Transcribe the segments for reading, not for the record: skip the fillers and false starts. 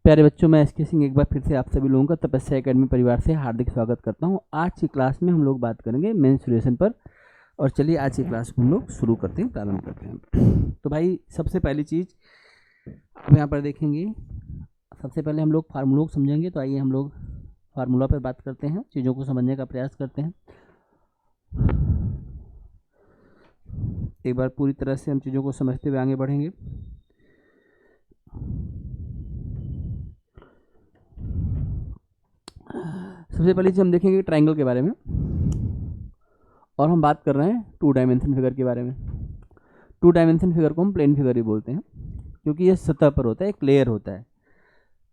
प्यारे बच्चों, मैं एसके सिंह एक बार फिर से आप सभी लोगों का तपस्या एकेडमी परिवार से हार्दिक स्वागत करता हूं। आज की क्लास में हम लोग बात करेंगे मेंस्ट्रुएशन पर। और चलिए आज की क्लास को हम लोग शुरू करते हैं, प्रारंभ करते हैं। तो भाई सबसे पहली चीज़ आप यहाँ पर देखेंगे, सबसे पहले हम लोग फार्मूलों को समझेंगे। तो आइए हम लोग फार्मूला पर बात करते हैं, चीज़ों को समझने का प्रयास करते हैं। एक बार पूरी तरह से हम चीज़ों को समझते हुए आगे बढ़ेंगे। सबसे पहले चीज़ हम देखेंगे ट्रायंगल के बारे में, और हम बात कर रहे हैं टू डायमेंशन फिगर के बारे में। टू डायमेंशन फिगर को हम प्लेन फिगर ही बोलते हैं, क्योंकि ये सतह पर होता है, एक लेयर होता है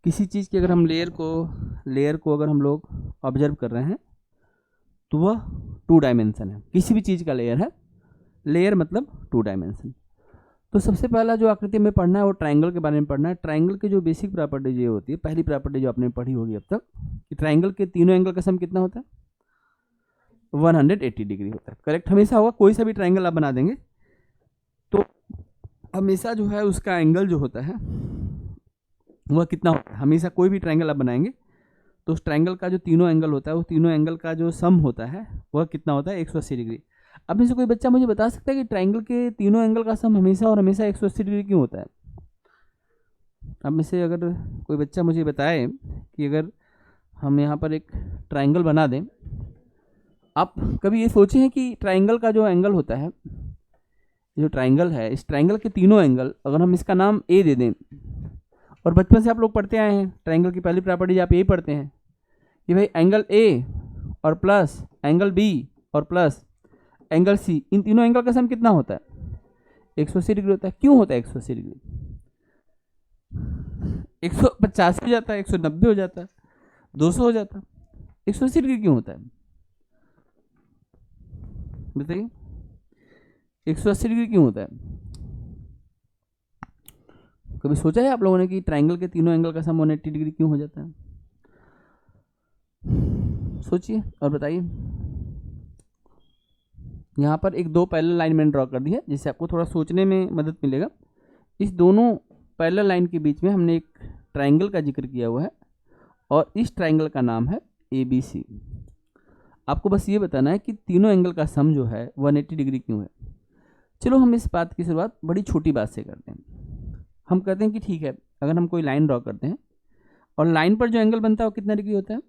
किसी चीज़ की। अगर हम लेयर को अगर हम लोग ऑब्जर्व कर रहे हैं तो वह टू डायमेंशन है। किसी भी चीज़ का लेयर है, लेयर मतलब टू डायमेंशन। तो सबसे पहला जो आकृति में पढ़ना है वो ट्रायंगल के बारे में पढ़ना है। ट्रायंगल की जो बेसिक प्रॉपर्टीज ये होती है, पहली प्रॉपर्टी जो आपने पढ़ी होगी अब तक, कि ट्रायंगल के तीनों एंगल का सम कितना होता है, 180 डिग्री होता है। करेक्ट हमेशा होगा। कोई सा भी ट्रायंगल आप बना देंगे तो हमेशा जो है उसका एंगल जो होता है वह कितना होता है। हमेशा कोई भी ट्रायंगल आप बनाएंगे तो उस ट्रायंगल का जो तीनों एंगल होता है, वो तीनों एंगल का जो सम होता है वह कितना होता है, 180 डिग्री। अब में से कोई बच्चा मुझे बता सकता है कि ट्रायंगल के तीनों एंगल का सम हमेशा और हमेशा 180 डिग्री क्यों होता है? अब में से अगर कोई बच्चा मुझे बताए कि अगर हम यहाँ पर एक ट्रायंगल बना दें, आप कभी ये सोचे हैं कि ट्रायंगल का जो एंगल होता है, जो ट्रायंगल है, इस ट्रायंगल के तीनों एंगल अगर हम इसका नाम ए दे दें, और बचपन से आप लोग पढ़ते आए हैं ट्रायंगल की पहली प्रॉपर्टी आप यही पढ़ते हैं कि भाई एंगल ए और प्लस एंगल बी और प्लस एंगल सी, इन तीनों एंगल का सम कितना होता है, 180 डिग्री होता है। क्यों होता है 180 डिग्री? 150 हो जाता है, 190 हो जाता है, 200 हो जाता है, 180 डिग्री क्यों होता है बताइए? 180 डिग्री क्यों होता है? कभी सोचा है आप लोगों ने कि ट्रायंगल के तीनों एंगल का सम 180 डिग्री क्यों हो जाता है? सोचिए और बताइए। यहाँ पर एक दो पैरेलल लाइन मैंने ड्रॉ कर दी है, जिससे आपको थोड़ा सोचने में मदद मिलेगा। इस दोनों पैरेलल लाइन के बीच में हमने एक ट्रायंगल का जिक्र किया हुआ है, और इस ट्रायंगल का नाम है ABC। आपको बस ये बताना है कि तीनों एंगल का सम जो है 180 डिग्री क्यों है। चलो हम इस बात की शुरुआत बड़ी छोटी बात से करते हैं। हम कहते हैं कि ठीक है, अगर हम कोई लाइन ड्रॉ करते हैं और लाइन पर जो एंगल बनता है वो कितना डिग्री होता है,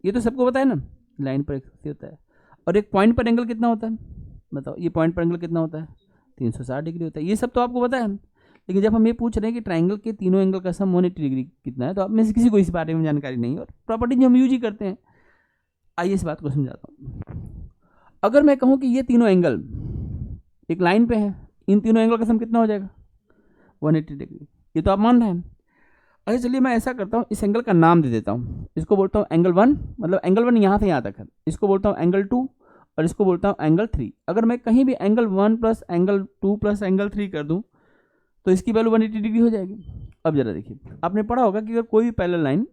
ये तो सबको पता है ना, लाइन पर 180 होता है। और एक पॉइंट पर एंगल कितना होता है बताओ, ये पॉइंट पर एंगल कितना होता है, 360 डिग्री होता है। ये सब तो आपको पता है, लेकिन जब हम ये पूछ रहे हैं कि ट्रायंगल के तीनों एंगल का सम 180 डिग्री कितना है, तो आप में से किसी को इस बारे में जानकारी नहीं है, और प्रॉपर्टी जो हम यूज ही करते हैं। आइए इस बात को समझाता हूँ। अगर मैं कहूँ कि ये तीनों एंगल एक लाइन पे है, इन तीनों एंगल का सम कितना हो जाएगा, 180 डिग्री। ये तो आप मान रहे हैं। अच्छा चलिए मैं ऐसा करता हूँ, इस एंगल का नाम दे देता हूँ। इसको बोलता हूँ एंगल 1, मतलब एंगल 1 यहाँ से यहाँ तक है। इसको बोलता हूँ एंगल 2, और इसको बोलता हूँ एंगल 3। अगर मैं कहीं भी angle 1 plus angle 2 plus angle 3 कर दूँ तो इसकी वैल्यू 180 डिग्री हो जाएगी। अब जरा देखिए, आपने पढ़ा होगा कि अगर कोई भी पैरेलल लाइन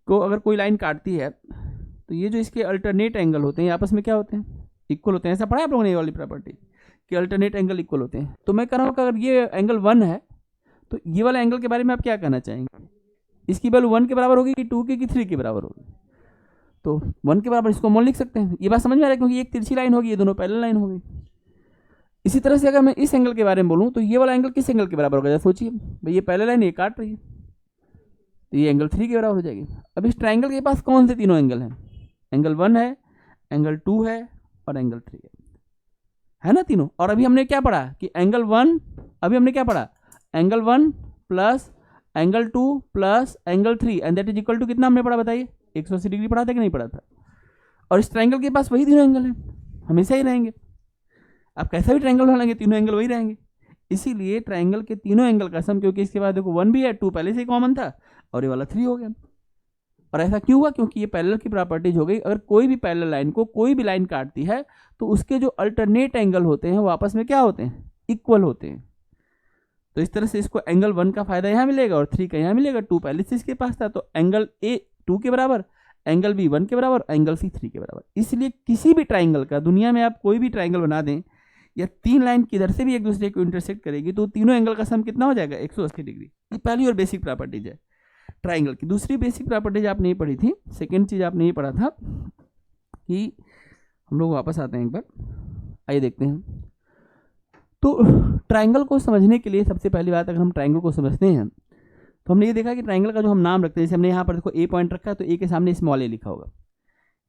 को अगर कोई लाइन काटती है तो ये जो इसके अल्टरनेट एंगल होते हैं आपस में क्या होते हैं, इक्वल होते हैं। ऐसा पढ़ा है आप लोगों ने ये वाली प्रॉपर्टी कि अल्टरनेट एंगल इक्वल होते हैं। तो मैं कह रहा हूँ कि अगर ये एंगल 1 है तो ये वाला एंगल के बारे में आप क्या कहना चाहेंगे, इसकी वैल्यू 1 के बराबर होगी कि 2 की 3 के बराबर होगी? तो 1 के बराबर इसको मोल लिख सकते हैं। ये बात समझ में आ रहा है, क्योंकि एक तिरछी लाइन होगी, ये दोनों पैरेलल लाइन होगी। इसी तरह से अगर मैं इस एंगल के बारे में बोलूँ तो ये वाला एंगल किस एंगल के बराबर होगा, सोचिए भाई। ये पैरेलल लाइन ये काट रही है तो ये एंगल 3 के बराबर हो जाएगी। अब इस ट्रायंगल के पास कौन से तीनों एंगल हैं, एंगल 1 है, एंगल 2 है और एंगल 3 है ना, तीनों। और अभी हमने क्या पढ़ा कि एंगल 1, अभी हमने क्या पढ़ा, angle 1 plus angle 2 plus angle 3 and that is equal to कितना हमने पढ़ा बताइए, 180 डिग्री पढ़ा था कि नहीं पढ़ा था? और इस ट्रायंगल के पास वही तीनों एंगल हैं, हमेशा ही रहेंगे। आप कैसा भी ट्रायंगल बनाएंगे तीनों एंगल वही रहेंगे। इसीलिए ट्रायंगल के तीनों एंगल का सम, क्योंकि इसके बाद देखो 1 भी है, 2 पहले से ही कॉमन था, और ये वाला 3 हो गया। और ऐसा क्यों हुआ, क्योंकि ये पैरेलल की प्रॉपर्टीज हो गई। अगर कोई भी पैरेलल लाइन को कोई भी लाइन काटती है तो उसके जो अल्टरनेट एंगल होते हैं वो आपस में क्या होते हैं, इक्वल होते हैं। तो इस तरह से इसको एंगल 1 का फायदा यहाँ मिलेगा और 3 का यहाँ मिलेगा। 2 पहले से इसके पास था, तो एंगल ए 2 के बराबर, एंगल बी 1 के बराबर, एंगल सी 3 के बराबर। इसलिए किसी भी ट्राइंगल का, दुनिया में आप कोई भी ट्राइंगल बना दें या 3 लाइन किधर से भी एक दूसरे को इंटरसेक्ट करेगी तो तीनों एंगल का सम कितना हो जाएगा, 180 डिग्री। ये पहली और बेसिक प्रॉपर्टीज है। ट्राइंगल की दूसरी बेसिक प्रॉपर्टीज आपने ये पढ़ी थी। सेकेंड चीज़ आपने ये पढ़ा था कि हम लोग वापस आते हैं एक बार, आइए देखते हैं। तो ट्राइंगल को समझने के लिए सबसे पहली बात, अगर हम ट्राइंगल को समझते हैं तो हमने ये देखा कि ट्राइंगल का जो हम नाम रखते हैं, जैसे हमने यहाँ पर देखो ए पॉइंट रखा है तो ए के सामने स्मॉल ए लिखा होगा,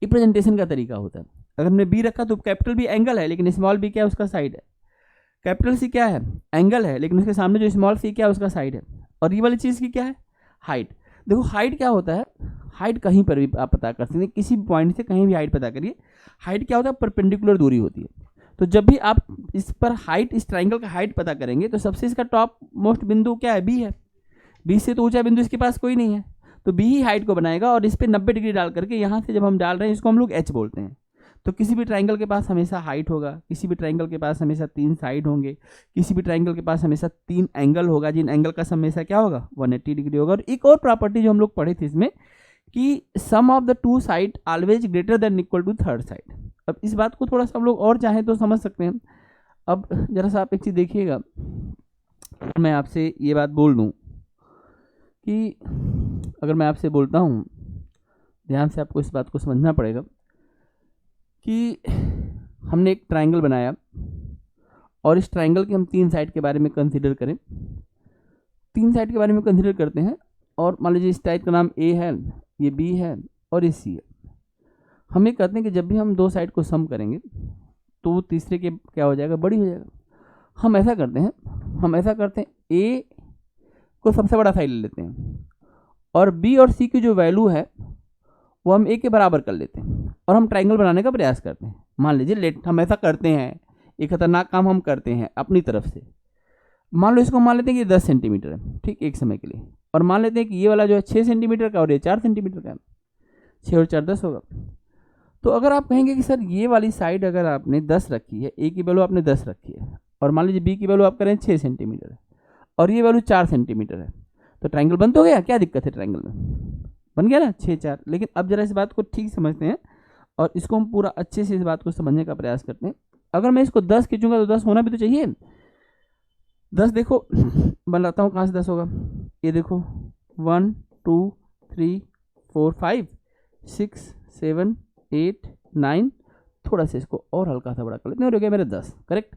ये प्रेजेंटेशन का तरीका होता है। अगर हमने बी रखा तो कैपिटल बी एंगल है लेकिन स्मॉल बी क्या है, उसका साइड है। कैपिटल सी क्या है, एंगल है, लेकिन उसके सामने जो स्मॉल सी क्या है, उसका साइड है। और ये वाली चीज़ की क्या है, हाइट। देखो हाइट क्या होता है, हाइट कहीं पर भी आप पता कर सकते हैं, किसी भी पॉइंट से कहीं भी हाइट पता करिए। हाइट क्या होता है, परपेंडिकुलर दूरी होती है। तो जब भी आप इस पर हाइट, इस ट्राइंगल का हाइट पता करेंगे तो सबसे इसका टॉप मोस्ट बिंदु क्या है, बी है। बी से तो ऊंचा बिंदु इसके पास कोई नहीं है, तो बी ही हाइट को बनाएगा। और इस पर 90 डिग्री डाल करके यहाँ से जब हम डाल रहे हैं, इसको हम लोग एच बोलते हैं। तो किसी भी ट्राइंगल के पास हमेशा हाइट होगा, किसी भी ट्राइंगल के पास हमेशा 3 साइड होंगे, किसी भी ट्राइंगल के पास हमेशा 3 एंगल होगा, जिन एंगल का सम हमेशा क्या होगा, 180 डिग्री होगा। और एक और प्रॉपर्टी जो हम लोग पढ़े थे इसमें कि sum of the 2 side always greater than equal to third side. अब इस बात को थोड़ा सा हम लोग और चाहें तो समझ सकते हैं। अब जरा सा आप एक चीज़ देखिएगा, मैं आपसे ये बात बोल दूँ कि अगर मैं आपसे बोलता हूँ, ध्यान से आपको इस बात को समझना पड़ेगा कि हमने एक ट्राइंगल बनाया और इस ट्राइंगल के हम 3 साइड के बारे में कंसीडर करें, 3 साइड के बारे में कंसीडर करते हैं। और मान लीजिए इस साइड का नाम ए है, ये बी है और ये सी है। हम ये कहते हैं कि जब भी हम 2 साइड को सम करेंगे तो वो तीसरे के क्या हो जाएगा, बड़ी हो जाएगा। हम ऐसा करते हैं ए को सबसे बड़ा साइड ले लेते हैं और बी और सी की जो वैल्यू है वो हम ए के बराबर कर लेते हैं और हम ट्राइंगल बनाने का प्रयास करते हैं। मान लीजिए हम ऐसा करते हैं, एक खतरनाक काम हम करते हैं अपनी तरफ से। मान लो इसको मान लेते हैं कि 10 सेंटीमीटर है, ठीक, एक समय के लिए। और मान लेते हैं कि ये वाला जो है 6 सेंटीमीटर का और ये 4 सेंटीमीटर का है, 6 और 4 10 होगा। तो अगर आप कहेंगे कि सर ये वाली साइड अगर आपने 10 रखी है, ए की वैल्यू आपने 10 रखी है और मान लीजिए बी की वैल्यू आप करें 6 सेंटीमीटर है और ये वैल्यू 4 सेंटीमीटर है, तो ट्राइंगल बन तो गया, क्या दिक्कत है, ट्राइंगल में बन गया ना 6 4। लेकिन अब जरा इस बात को ठीक समझते हैं और इसको हम पूरा अच्छे से इस बात को समझने का प्रयास करते हैं। अगर मैं इसको 10 खींचूंगा तो 10 होना भी तो चाहिए। 10 देखो बनाता हूँ, कहाँ से 10 होगा, ये देखो 1 2 3 4 5 6 7 8 9, थोड़ा सा इसको और हल्का सा बड़ा कर लेते हैं, और हो गया मेरे 10, करेक्ट।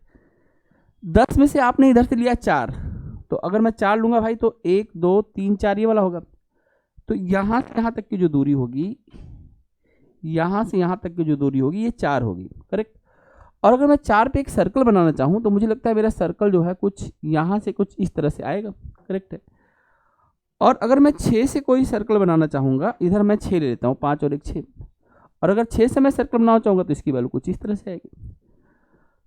10 में से आपने इधर से लिया 4, तो अगर मैं 4 लूँगा भाई तो 1 2 3 4 ये वाला होगा। तो यहाँ से यहाँ तक की जो दूरी होगी, यहाँ से यहाँ तक की जो दूरी होगी ये 4 होगी, करेक्ट। और अगर मैं 4 पे एक सर्कल बनाना चाहूँ तो मुझे लगता है मेरा सर्कल जो है कुछ यहाँ से कुछ इस तरह से आएगा, करेक्ट है। और अगर मैं 6 से कोई सर्कल बनाना चाहूँगा, इधर मैं 6 ले लेता हूँ, 5 और 1 6, और अगर 6 से मैं सर्कल बनाना चाहूँगा तो इसकी वैल्यू कुछ इस तरह से आएगी।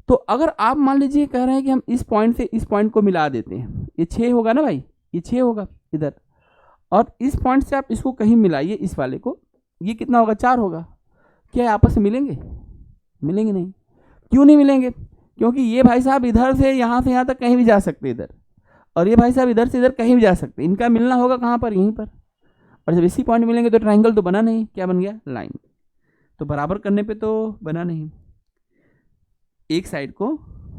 तो अगर आप मान लीजिए कह रहे हैं कि हम इस पॉइंट से इस पॉइंट को मिला देते हैं, ये 6 होगा ना भाई, ये 6 होगा इधर, और इस पॉइंट से आप इसको कहीं मिलाइए इस वाले को, ये कितना होगा, 4 होगा। क्या आपस में मिलेंगे, मिलेंगे नहीं। क्यों नहीं मिलेंगे, क्योंकि ये भाई साहब इधर से यहाँ तक कहीं भी जा सकते इधर, और ये भाई साहब इधर से इधर कहीं भी जा सकते, इनका मिलना होगा कहाँ पर, यहीं पर। और जब इसी पॉइंट मिलेंगे तो ट्राइंगल तो बना नहीं, क्या बन गया, लाइन। तो बराबर करने पे तो बना नहीं, एक साइड को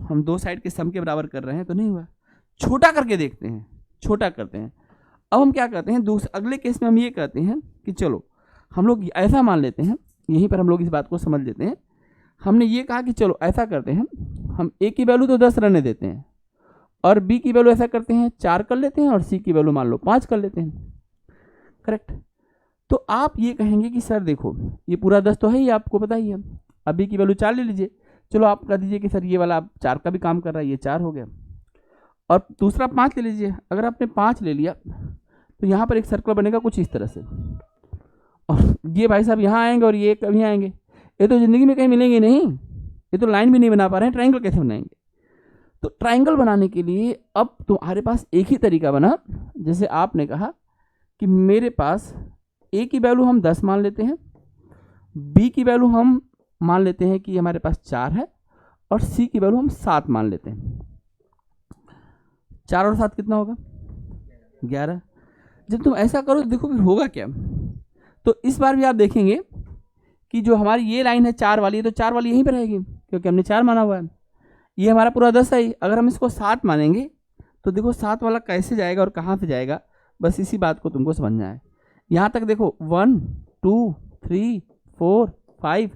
हम 2 साइड के सम के बराबर कर रहे हैं तो नहीं हुआ। छोटा करके देखते हैं, छोटा करते हैं। अब हम क्या करते हैं, अगले केस में हम ये कहते हैं कि चलो हम लोग ऐसा मान लेते हैं, यहीं पर हम लोग इस बात को समझ लेते हैं। हमने ये कहा कि चलो ऐसा करते हैं, हम ए की वैल्यू तो 10 रहने देते हैं और बी की वैल्यू ऐसा करते हैं 4 कर लेते हैं और सी की वैल्यू मान लो 5 कर लेते हैं, करेक्ट। तो आप ये कहेंगे कि सर देखो ये पूरा 10 तो है ही, आपको पता ही है। अब बी की वैल्यू 4 ले लीजिए, चलो आप कह दीजिए कि सर ये वाला आप 4 का भी काम कर रहा है, ये 4 हो गया। और दूसरा 5 ले लीजिए, अगर आपने 5 ले लिया तो यहाँ पर एक सर्कल बनेगा कुछ इस तरह से, और ये भाई साहब यहाँ आएंगे और ये कभी आएंगे, ये तो ज़िंदगी में कहीं मिलेंगे नहीं, ये तो लाइन भी नहीं बना पा रहे हैं, ट्राइंगल कैसे बनाएंगे। तो ट्राइंगल बनाने के लिए अब तुम्हारे पास एक ही तरीका बना, जैसे आपने कहा कि मेरे पास ए की वैल्यू हम 10 मान लेते हैं, बी की वैल्यू हम मान लेते हैं कि हमारे पास 4 है, और सी की वैल्यू हम 7 मान लेते हैं। 4 और 7 कितना होगा, 11। जब तुम ऐसा करो तो देखो फिर होगा क्या। तो इस बार भी आप देखेंगे कि जो हमारी ये लाइन है 4 वाली, तो 4 वाली यहीं पर रहेगी क्योंकि हमने 4 माना हुआ है। ये हमारा पूरा 10 है, अगर हम इसको 7 मानेंगे तो देखो 7 वाला कैसे जाएगा और कहाँ से जाएगा, बस इसी बात को तुमको समझना है। यहाँ तक देखो 1 2 3 4 5,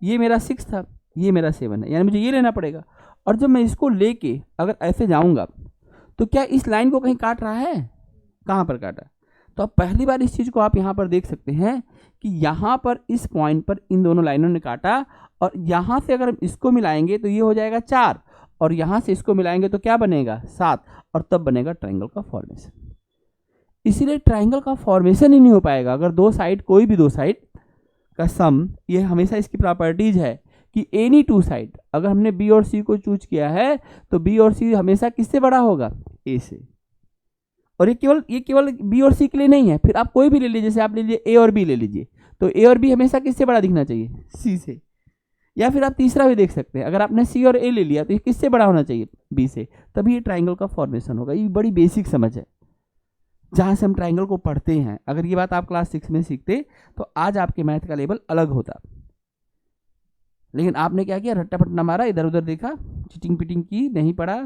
ये मेरा 6 था, ये मेरा 7 है, यानी मुझे ये लेना पड़ेगा। और जब मैं इसको लेके अगर ऐसे जाऊँगा तो क्या इस लाइन को कहीं काट रहा है? कहाँ पर काटा? तो अब पहली बार इस चीज़ को आप यहाँ पर देख सकते हैं कि यहाँ पर इस पॉइंट पर इन दोनों लाइनों ने काटा, और यहाँ से अगर हम इसको मिलाएंगे तो ये हो जाएगा 4, और यहाँ से इसको मिलाएंगे तो क्या बनेगा 7, और तब बनेगा ट्रायंगल का फॉर्मेशन। इसीलिए ट्रायंगल का फॉर्मेशन ही नहीं हो पाएगा अगर दो साइड, कोई भी दो साइड का सम, ये हमेशा इसकी प्रॉपर्टीज है कि एनी टू साइड, अगर हमने बी और सी को चूज किया है तो बी और सी हमेशा किससे बड़ा होगा? ए से। और ये केवल बी और सी के लिए नहीं है, फिर आप कोई भी ले लीजिए, जैसे आप ले लीजिए ए और बी ले लीजिए, तो ए और बी हमेशा किससे बड़ा दिखना चाहिए? सी से। या फिर आप तीसरा भी देख सकते हैं, अगर आपने सी और ए ले लिया तो ये किससे बड़ा होना चाहिए? बी से, तभी ये ट्राइंगल का फॉर्मेशन होगा। ये बड़ी बेसिक समझ है जहाँ से हम ट्राइंगल को पढ़ते हैं। अगर ये बात आप क्लास 6 में सीखते तो आज आपके मैथ का लेवल अलग होता, लेकिन आपने क्या किया? रट्टा पट्टा मारा, इधर उधर देखा, चिटिंग पिटिंग की, नहीं पढ़ा,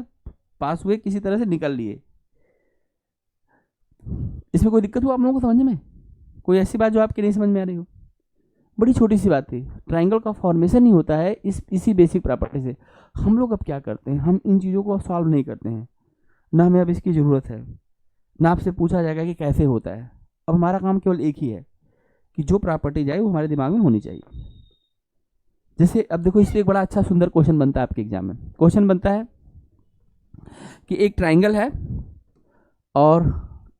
पास हुए, किसी तरह से निकल लिए। इसमें कोई दिक्कत हुआ आप लोगों को समझने में? कोई ऐसी बात जो आपकी नहीं समझ में आ रही हो? बड़ी छोटी सी बात थी। ट्राइंगल का फॉर्मेशन ही होता है इसी बेसिक प्रॉपर्टी से। हम लोग अब क्या करते हैं? हम इन चीज़ों को सॉल्व नहीं करते हैं, ना हमें अब इसकी ज़रूरत है, ना आपसे पूछा जाएगा कि कैसे होता है। अब हमारा काम केवल एक ही है कि जो प्रॉपर्टी जाए वो हमारे दिमाग में होनी चाहिए। जैसे अब देखो, इससे एक बड़ा अच्छा सुंदर क्वेश्चन बनता है आपके एग्जाम में। क्वेश्चन बनता है कि एक ट्राइंगल है और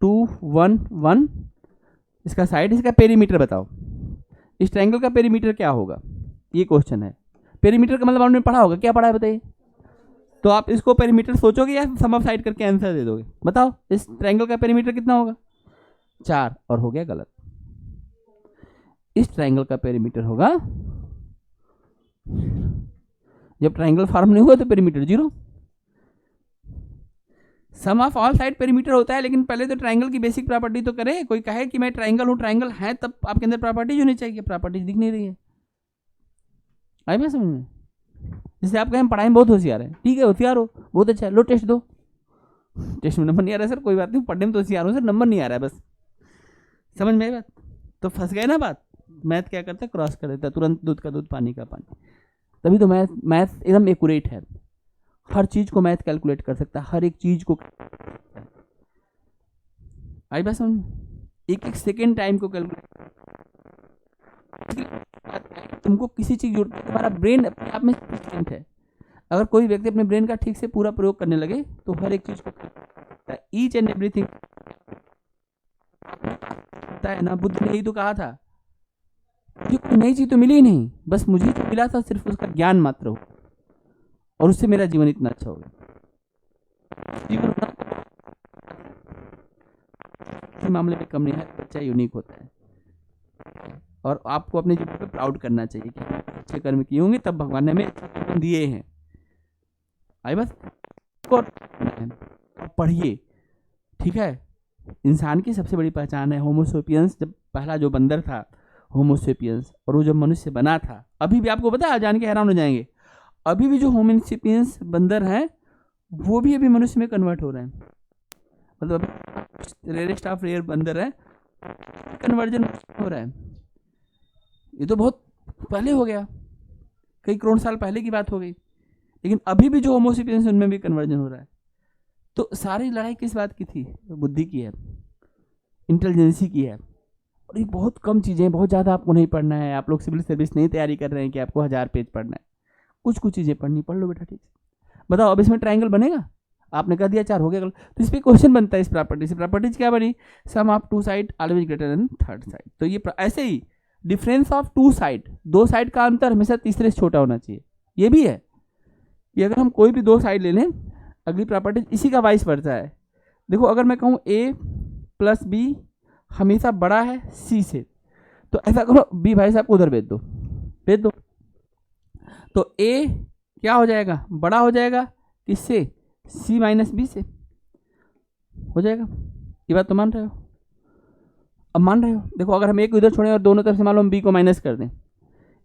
2 1 1 इसका साइड, इसका पेरीमीटर बताओ। इस ट्राइंगल का पेरीमीटर क्या होगा? ये क्वेश्चन है। पेरीमीटर का मतलब आपने पढ़ा होगा, क्या पढ़ा है बताइए? तो आप इसको पेरीमीटर सोचोगे या सम ऑफ साइड करके आंसर दे दोगे? बताओ, इस ट्राइंगल का पेरीमीटर कितना होगा? 4, और हो गया गलत। इस ट्राइंगल का पेरीमीटर होगा, जब ट्राइंगल फॉर्म नहीं हुआ तो perimeter 0। Sum of all side perimeter होता है, लेकिन पहले तो ट्राइंगल की बेसिक प्रॉपर्टी तो करे। कोई कहे कि मैं ट्राइंगल हूं, ट्राइंगल है, तब आपके अंदर प्रॉपर्टीज होनी चाहिए। प्रॉपर्टीज दिख नहीं रही है। आई मैं समझ में? जैसे आप कहें पढ़ाई में बहुत होशियार है, ठीक है, होशियार हो, बहुत अच्छा है, लो टेस्ट दो। टेस्ट में नंबर नहीं आ रहा है सर, कोई बात नहीं, पढ़ने में तो होशियार हो सर, नंबर नहीं आ रहा है बस। समझ में आई बात? तो फंस गए ना बात। मैथ क्या करता है? क्रॉस कर देता है तुरंत, दूध का दूध पानी का पानी। तभी तो मैथ एकदम एक्यूरेट है। हर चीज को मैथ कैलकुलेट कर सकता है, हर एक चीज को। आई बात समझ? एक एक सेकेंड टाइम को कैलकुलेट। तुमको किसी चीज जरूरत है, तुम्हारा ब्रेन अपने आप में सफिशिएंट है। अगर कोई व्यक्ति अपने ब्रेन का ठीक से पूरा प्रयोग करने लगे तो हर एक चीज को, ईच एंड एवरीथिंग है ना। बुद्ध ने यही तो कहा था, कोई नई चीज तो मिली ही नहीं, बस मुझे तो मिला था सिर्फ उसका ज्ञान मात्र हो, और उससे मेरा जीवन इतना अच्छा हो गया। जीवन इस मामले में कम नहीं है, बच्चा यूनिक होता है, और आपको अपने जीवन पे प्राउड करना चाहिए कि अच्छे कर्म किए होंगे तब भगवान ने हमें दिए हैं। आई बस पढ़िए, ठीक है। इंसान की सबसे बड़ी पहचान है होमोसेपियंस। जब पहला जो बंदर था होमोसेपियंस, और वो जब मनुष्य बना था, अभी भी आपको पता है, जान के हैरान हो जाएंगे, अभी भी जो होमोसेपियंस बंदर हैं वो भी अभी मनुष्य में कन्वर्ट हो रहे हैं। मतलब रेयरेस्ट ऑफ रेयर बंदर है, कन्वर्जन हो रहा है। ये तो बहुत पहले हो गया, कई करोड़ साल पहले की बात हो गई, लेकिन अभी भी जो होमोसेपियंस उनमें भी कन्वर्जन हो रहा है। तो सारी लड़ाई किस बात की थी? बुद्धि की है, इंटेलिजेंसी की है। और ये बहुत कम चीज़ें हैं, बहुत ज़्यादा आपको नहीं पढ़ना है। आप लोग सिविल सर्विस नहीं तैयारी कर रहे हैं कि आपको 1000 पेज पढ़ना है, कुछ कुछ चीज़ें पढ़नी, पढ़ लो बेटा, ठीक से। बताओ अब इसमें ट्राइंगल बनेगा? आपने कह दिया 4 हो गया, तो इस पर क्वेश्चन बनता है इस प्रॉपर्टी से। प्रॉपर्टीज क्या बनी? Sum of 2 side always greater than 3rd side. तो ये ऐसे ही डिफरेंस ऑफ 2 साइड, 2 साइड का अंतर हमेशा तीसरे से छोटा होना चाहिए। ये भी है कि अगर हम कोई भी 2 साइड ले लें, अगली प्रॉपर्टी इसी का वाइस वर्सा है। देखो, अगर मैं कहूँ a + b हमेशा बड़ा है c से, तो ऐसा करो b भाई साहब को उधर भेज दो, तो a क्या हो जाएगा? बड़ा हो जाएगा किससे? c - b से हो जाएगा। ये बात तो मान रहे हो? अब मान रहे हो? देखो, अगर हम a को इधर छोड़ें और दोनों तरफ से मान लो हम b को माइनस कर दें,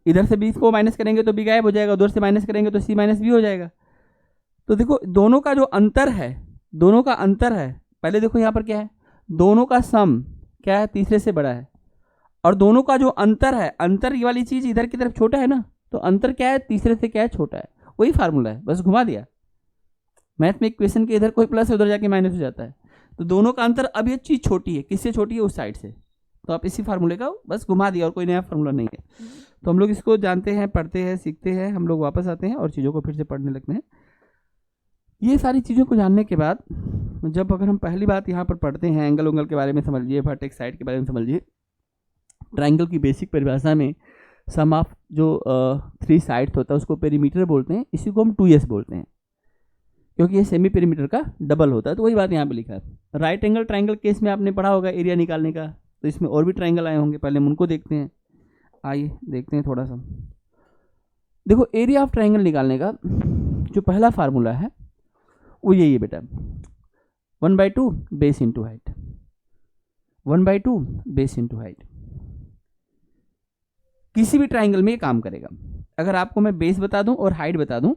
इधर से b को माइनस करेंगे तो b गायब हो जाएगा, उधर से माइनस करेंगे तो c - b हो जाएगा। तो देखो, दोनों का जो अंतर है, दोनों का अंतर है, पहले देखो यहाँ पर क्या है, दोनों का सम क्या है, तीसरे से बड़ा है, और दोनों का जो अंतर है, अंतर ये वाली चीज इधर की तरफ छोटा है ना, तो अंतर क्या है, तीसरे से क्या है, छोटा है। वही फार्मूला है, बस घुमा दिया। मैथ में इक्वेशन के इधर कोई प्लस है, उधर जाके माइनस हो जाता है। तो दोनों का अंतर, अब ये चीज छोटी है, किससे छोटी है, उस साइड से। तो आप इसी फार्मूले का बस घुमा दिया, और कोई नया फार्मूला नहीं है। तो हम लोग इसको जानते हैं, पढ़ते हैं, सीखते हैं, हम लोग वापस आते हैं और चीज़ों को फिर से पढ़ने लगते हैं। ये सारी चीज़ों को जानने के बाद जब अगर हम पहली बात यहाँ पर पढ़ते हैं, एंगल उंगल के बारे में समझिए, वर्टेक्स साइड के बारे में समझिए। ट्राइंगल की बेसिक परिभाषा में सम ऑफ जो 3 साइड्स होता है उसको पेरीमीटर बोलते हैं, इसी को हम 2s बोलते हैं, क्योंकि ये सेमी पेरीमीटर का डबल होता है। तो वही बात यहाँ पे लिखा है। राइट एंगल ट्राइंगल केस में आपने पढ़ा होगा एरिया निकालने का, तो इसमें और भी ट्राइंगल आए होंगे, पहले हम उनको देखते हैं। आइए देखते हैं थोड़ा सा। देखो, एरिया ऑफ ट्राइंगल निकालने का जो पहला फार्मूला है वो यही है बेटा, 1/2 base into height, 1/2 base into height. किसी भी ट्राइंगल में ये काम करेगा। अगर आपको मैं बेस बता दूं और हाइट बता दूं,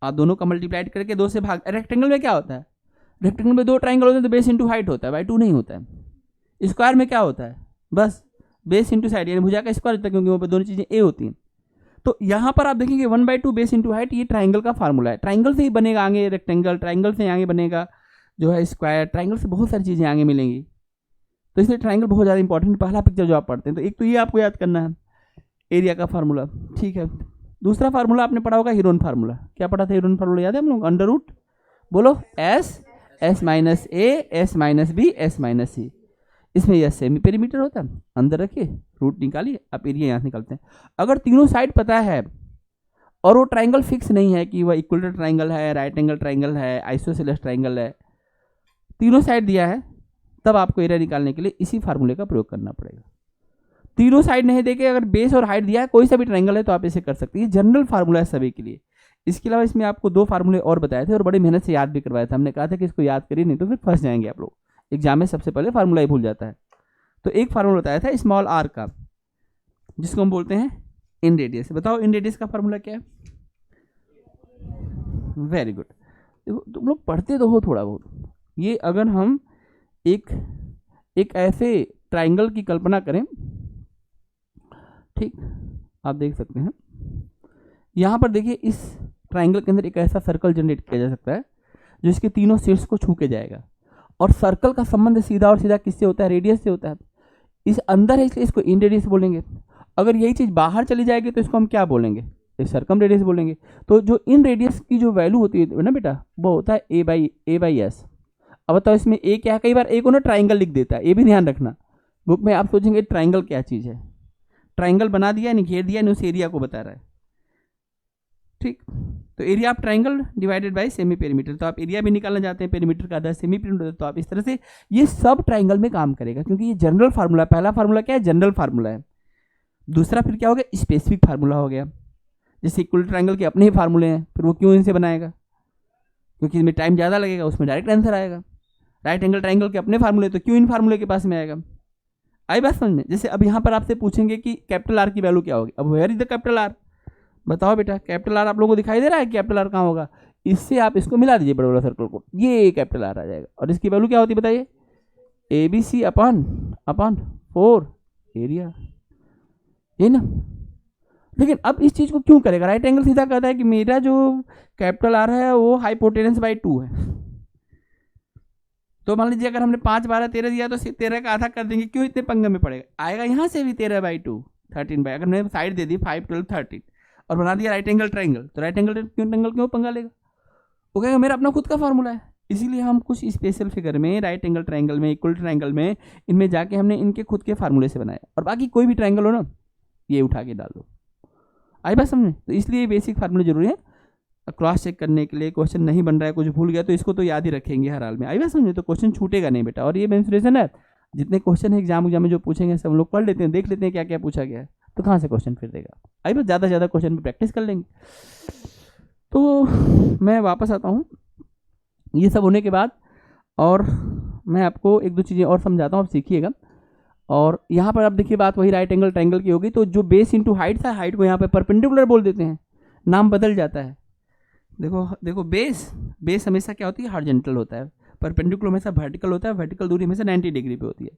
आप दोनों का मल्टीप्लाइड करके 2 से भाग। रेक्टेंगल में क्या होता है, रेक्टेंगल में 2 ट्राइंगल होते हैं तो बेस इंटू हाइट होता है, बाई 2 नहीं होता है। स्क्वायर में क्या होता है, बस बेस इंटू साइड, यानी भुजा का स्क्वायर होता है, क्योंकि वहाँ पर दोनों चीज़ें ए होती हैं। तो यहाँ पर आप देखेंगे 1/2 बेस इंटू हाइट, ये ट्राइंगल का फार्मूला है। ट्राइंगल से ही बनेगा आगे रेक्टेंगल, ट्राइंगल से आगे बनेगा जो है स्क्वायर, ट्राइंगल से बहुत सारी चीज़ें आगे मिलेंगी। तो इसलिए ट्राइंगल बहुत ज़्यादा इंपॉर्टेंट, पहला पिक्चर जो आप पढ़ते हैं। तो एक तो ये आपको याद करना है एरिया का फार्मूला, ठीक है। दूसरा फार्मूला आपने पढ़ा होगा हीरोन फार्मूला। क्या पढ़ा था हीरोन फार्मूला, याद है हम लोग, अंडर रूट, बोलो, s minus a, s minus b, s minus c। इसमें यह सेमी पेरीमीटर होता है, अंदर रखिए, रूट निकालिए, आप एरिया यहाँ निकालते हैं। अगर तीनों साइड पता है और वो ट्राइंगल फिक्स नहीं है कि वह इक्वल ट्राइंगल है, राइट एंगल ट्राइंगल है, आइसोसेलेस ट्राइंगल है, तीनों साइड दिया है, तब आपको एरिया निकालने के लिए इसी फार्मूले का प्रयोग करना पड़ेगा। तीनों साइड नहीं देके अगर बेस और हाइट दिया है, कोई सा भी ट्राइंगल है, तो आप इसे कर सकते हैं। जनरल फार्मूला है सभी के लिए। इसके अलावा इसमें आपको 2 फार्मूले और बताए थे और बड़ी मेहनत से याद भी करवाया था। हमने कहा था कि इसको याद करिए, नहीं तो फिर फंस जाएंगे आप लोग। एग्जाम में सबसे पहले फार्मूला ही भूल जाता है। तो एक फार्मूला बताया था स्मॉल आर का, जिसको हम बोलते हैं इन रेडियस। बताओ इन रेडियस का फार्मूला क्या है। Very good. देखो तुम लोग पढ़ते तो हो थोड़ा बहुत। ये अगर हम एक ऐसे ट्राइंगल की कल्पना करें, ठीक, आप देख सकते हैं यहाँ पर, देखिए इस ट्राइंगल के अंदर एक ऐसा सर्कल जनरेट किया जा सकता है जो इसके तीनों शीर्ष को छू के जाएगा। और सर्कल का संबंध सीधा और सीधा किससे होता है, रेडियस से होता है। इस अंदर है इसलिए इसको इन रेडियस बोलेंगे। अगर यही चीज़ बाहर चली जाएगी तो इसको हम क्या बोलेंगे, एक सर्कम रेडियस बोलेंगे। तो जो इन रेडियस की जो वैल्यू होती है ना बेटा, वो होता है ए बाई एस। अब बताओ इसमें ए क्या है, कई बार ए को ना ट्राइंगल लिख देता है, ये भी ध्यान रखना। बुक में आप सोचेंगे ट्राइंगल क्या चीज़ है, ट्राइंगल बना दिया नहीं, घेर दिया नहीं, उस एरिया को बता रहा है, ठीक। तो area of triangle divided by semi perimeter. तो आप एरिया भी निकालना चाहते हैं, पेरीमीटर का आधा सेमी पेरीमीटर, तो आप इस तरह से ये सब ट्राइंगल में काम करेगा, क्योंकि ये जनरल फार्मूला। पहला फार्मूला क्या है, जनरल फार्मूला है। दूसरा फिर क्या हो गया, स्पेसिफिक फार्मूला हो गया। जैसे इक्वल ट्राइंगल के अपने ही फार्मूले हैं, फिर वो क्यों इनसे बनाएगा, क्योंकि इसमें टाइम ज़्यादा लगेगा, उसमें डायरेक्ट आंसर आएगा। राइट एंगल ट्राइंगल के अपने फार्मूले, तो क्यों इन फार्मूले के पास में आएगा। आई बात समझ में। जैसे अब यहाँ पर आपसे पूछेंगे कि कैपिटल आर की वैल्यू क्या होगी। अब where is the capital R, बताओ बेटा। कैपिटल आर आप लोगों को दिखाई दे रहा है, कैपिटल आर कहाँ होगा, इससे आप इसको मिला दीजिए बड़ा बड़ा सर्कल को, ये कैपिटल आर आ जाएगा। और इसकी वैल्यू क्या होती है बताइए, ABC अपॉन 4 एरिया, ये ना। लेकिन अब इस चीज़ को क्यों करेगा, राइट एंगल सीधा कहता है कि मेरा जो कैपिटल आर है वो हाइपोटेनस बाई 2 है। तो मान लीजिए अगर हमने 5, 12, 13 दिया तो 13 का आधा कर देंगे, क्यों इतने पंगे में पड़ेगा, आएगा यहाँ से भी 13/2, 13 अगर मैंने साइड दे दी 5, 12, 13 और बना दिया राइट एंगल ट्राइंगल, तो राइट एंगल क्यों पंगा लेगा, वो कहेगा मेरा अपना खुद का फार्मूला है। इसीलिए हम कुछ स्पेशल फिगर में, राइट एंगल ट्राइंगल में, इक्वल ट्राइंगल में, इनमें जाके हमने इनके खुद के फार्मूले से बनाया। और बाकी कोई भी ट्राइंगल हो ना, ये उठा के डाल दो। आई बात समझे। तो इसलिए बेसिक फार्मूले जरूरी है क्रॉस चेक करने के लिए। क्वेश्चन नहीं बन रहा है, कुछ भूल गया तो इसको तो याद ही रखेंगे हर हाल में। आई बात समझे। तो क्वेश्चन छूटेगा नहीं बेटा। और ये मेंसुरेशन है, जितने क्वेश्चन है एग्जाम में जो पूछेंगे सब लोग पढ़ लेते हैं, देख लेते हैं क्या क्या पूछा गया है, तो कहाँ से क्वेश्चन फिर देगा। आई बात, ज़्यादा से ज़्यादा क्वेश्चन पर प्रैक्टिस कर लेंगे। तो मैं वापस आता हूँ ये सब होने के बाद, और मैं आपको 1-2 चीज़ें और समझाता हूँ, आप सीखिएगा। और यहाँ पर आप देखिए बात वही राइट एंगल ट्राइंगल की होगी। तो जो बेस इंटू हाइट था, हाइट को यहाँ पे परपेंडिकुलर बोल देते हैं, नाम बदल जाता है। देखो बेस हमेशा क्या होती है, हॉरिजॉन्टल होता है। परपेंडिकुलर हमेशा वर्टिकल होता है, वर्टिकल दूरी हमेशा 90 डिग्री पे होती है।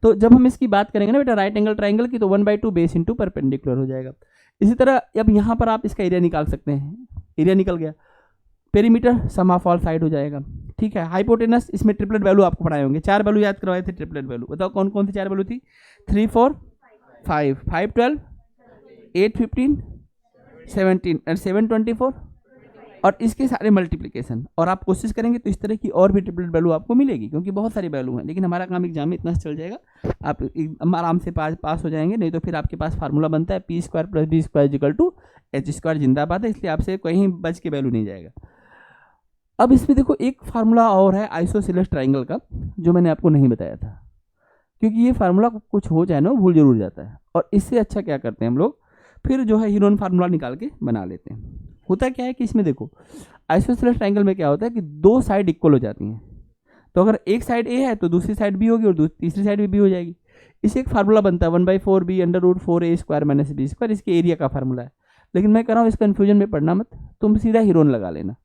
तो जब हम इसकी बात करेंगे ना बेटा राइट एंगल ट्राइंगल की, तो 1/2 बेस इंटू परपेंडिकुलर हो जाएगा। इसी तरह अब यहाँ पर आप इसका एरिया निकाल सकते हैं, एरिया निकल गया। Perimeter sum of all side हो जाएगा, ठीक है। हाइपोटेनस, इसमें ट्रिपलेट वैल्यू आपको पढ़ाए होंगे, 4 वैल्यू याद करवाए थे ट्रिपलेट वैल्यू, बताओ कौन कौन सी 4 वैल्यू थी? 3 4 5, 5 12, 8 15, 17 और 7 24, और इसके सारे मल्टीप्लिकेशन। और आप कोशिश करेंगे तो इस तरह की और भी ट्रिपलेट वैल्यू आपको मिलेगी, क्योंकि बहुत सारी वैल्यू हैं। लेकिन हमारा काम एग्जाम में इतना चल जाएगा, आप आराम से पास हो जाएंगे। नहीं तो फिर आपके पास फार्मूला बनता है P² + B² = H² जिंदाबाद है, इसलिए आपसे कहीं बच के वैल्यू नहीं जाएगा। अब इसमें देखो एक फार्मूला और है आइसोसेलेस ट्राइंगल का, जो मैंने आपको नहीं बताया था, क्योंकि ये फार्मूला कुछ हो जाए ना भूल जरूर जाता है। और इससे अच्छा क्या करते हैं हम लोग, फिर जो है हीरोन फार्मूला निकाल के बना लेते हैं। होता क्या है कि इसमें देखो आइसोसेलेस ट्राइंगल में क्या होता है कि दो साइड इक्वल हो जाती हैं। तो अगर एक साइड ए है तो दूसरी साइड बी होगी, और तीसरी साइड भी बी हो जाएगी। इसे एक फार्मूला बनता है 1/4 b √4a² - b², इसके एरिया का फार्मूला है। लेकिन मैं कह रहा हूँ इस कन्फ्यूजन में पढ़ना मत, तुम सीधा हीरोन लगा लेना।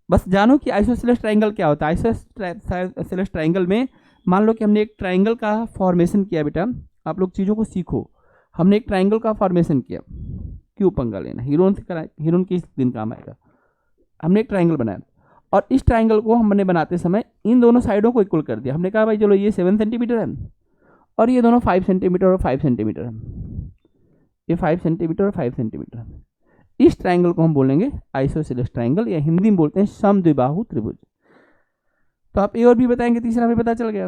बस जानो कि आइसोसेलेस ट्राइंगल क्या होता है। आइसोसेलेस ट्राइंगल में मान लो कि हमने एक ट्राइंगल का फॉर्मेशन किया। बेटा आप लोग चीज़ों को सीखो, हमने एक ट्राइंगल का फॉर्मेशन किया, क्यों पंगा लेना, हीरोन से करा, हीरोन किस दिन काम आएगा। हमने एक ट्राइंगल बनाया, और इस ट्राइंगल को हमने बनाते समय इन दोनों साइडों को इक्वल कर दिया। हमने कहा भाई चलो ये 7 सेंटीमीटर है और ये दोनों 5 सेंटीमीटर और 5 सेंटीमीटर है, ये 5 सेंटीमीटर और 5 सेंटीमीटर है। इस ट्राइंगल को हम बोलेंगे आइसोसेलेस ट्राइंगल, या हिंदी में बोलते हैं समद्विबाहु त्रिभुज। तो आप ए और बी बताएंगे, तीसरा हमें पता चल गया।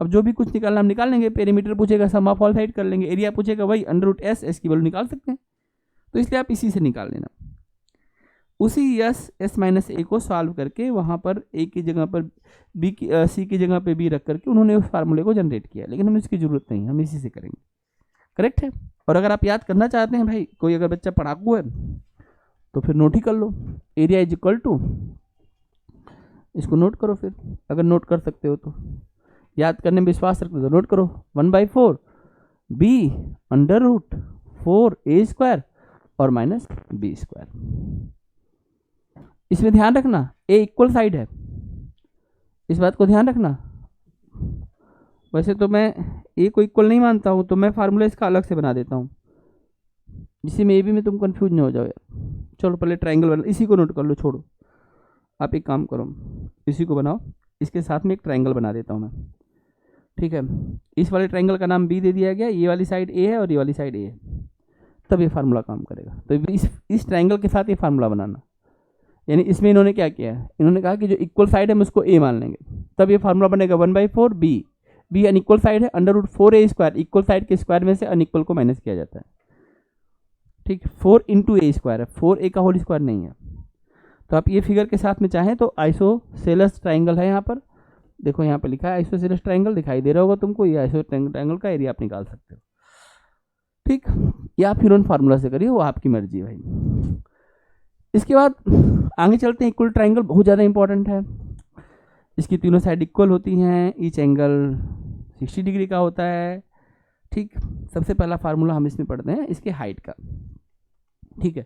अब जो भी कुछ निकालना हम निकाल लेंगे। पेरीमीटर पूछेगा सम ऑफ ऑल साइड कर लेंगे, एरिया पूछेगा वही √S, S की वैल्यू निकाल सकते हैं। तो इसलिए आप इसी से निकाल लेना। उसी S - A को सॉल्व करके वहाँ पर A की जगह पर B की C की जगह पे B रख करके उन्होंने उस फार्मूले को जनरेट किया। लेकिन हमें इसकी ज़रूरत नहीं, हम इसी से करेंगे। करेक्ट है। और अगर आप याद करना चाहते हैं भाई, कोई अगर बच्चा पढ़ाकू है तो फिर नोट ही कर लो, एरिया = इसको नोट करो। फिर अगर नोट कर सकते हो तो, याद करने में विश्वास रखते हो तो नोट करो, 1/4 b √4a² और -b²। इसमें ध्यान रखना ए इक्वल साइड है, इस बात को ध्यान रखना। वैसे तो मैं ए को इक्वल नहीं मानता हूँ, तो मैं फार्मूला इसका अलग से बना देता हूँ, जिससे में ए बी में तुम कंफ्यूज नहीं हो जाओ यार। चलो पहले ट्राइंगल बना, इसी को नोट कर लो, छोड़ो। आप एक काम करो, इसी को बनाओ, इसके साथ में एक ट्राइंगल बना देता हूँ मैं, ठीक है। इस वाले ट्राइंगल का नाम बी दे दिया गया, ये वाली साइड ए है और ये वाली साइड ए है, तब ये फार्मूला काम करेगा। तो इस ट्राइंगल के साथ ये फार्मूला बनाना, यानी इसमें इन्होंने क्या किया है, इन्होंने कहा कि जो इक्वल साइड है हम उसको ए मान लेंगे, तब ये फार्मूला बनेगा 1/4 बी अनइक्वल साइड है, √4a², इक्वल साइड के स्क्वायर में से अनइक्वल को माइनस किया जाता है, ठीक। 4 × a² है, 4a का होल स्क्वायर नहीं है। तो आप ये फिगर के साथ में चाहें तो आइसोसेलेस ट्राइंगल है, यहाँ पर देखो, यहाँ पर लिखा है आइसोसेलेस ट्राइंगल, दिखाई दे रहा होगा तुमको। ये आइसोसेलेस ट्राइंगल का एरिया आप निकाल सकते हो, ठीक। या फिर उन फार्मूला से करिए, वो आपकी मर्जी है भाई। इसके बाद आगे चलते हैं। इक्वल ट्राइंगल बहुत ज़्यादा इंपॉर्टेंट है। इसकी तीनों साइड इक्वल होती हैं, ईच एंगल 60 डिग्री का होता है, ठीक। सबसे पहला फार्मूला हम इसमें पढ़ते हैं इसके हाइट का, ठीक है।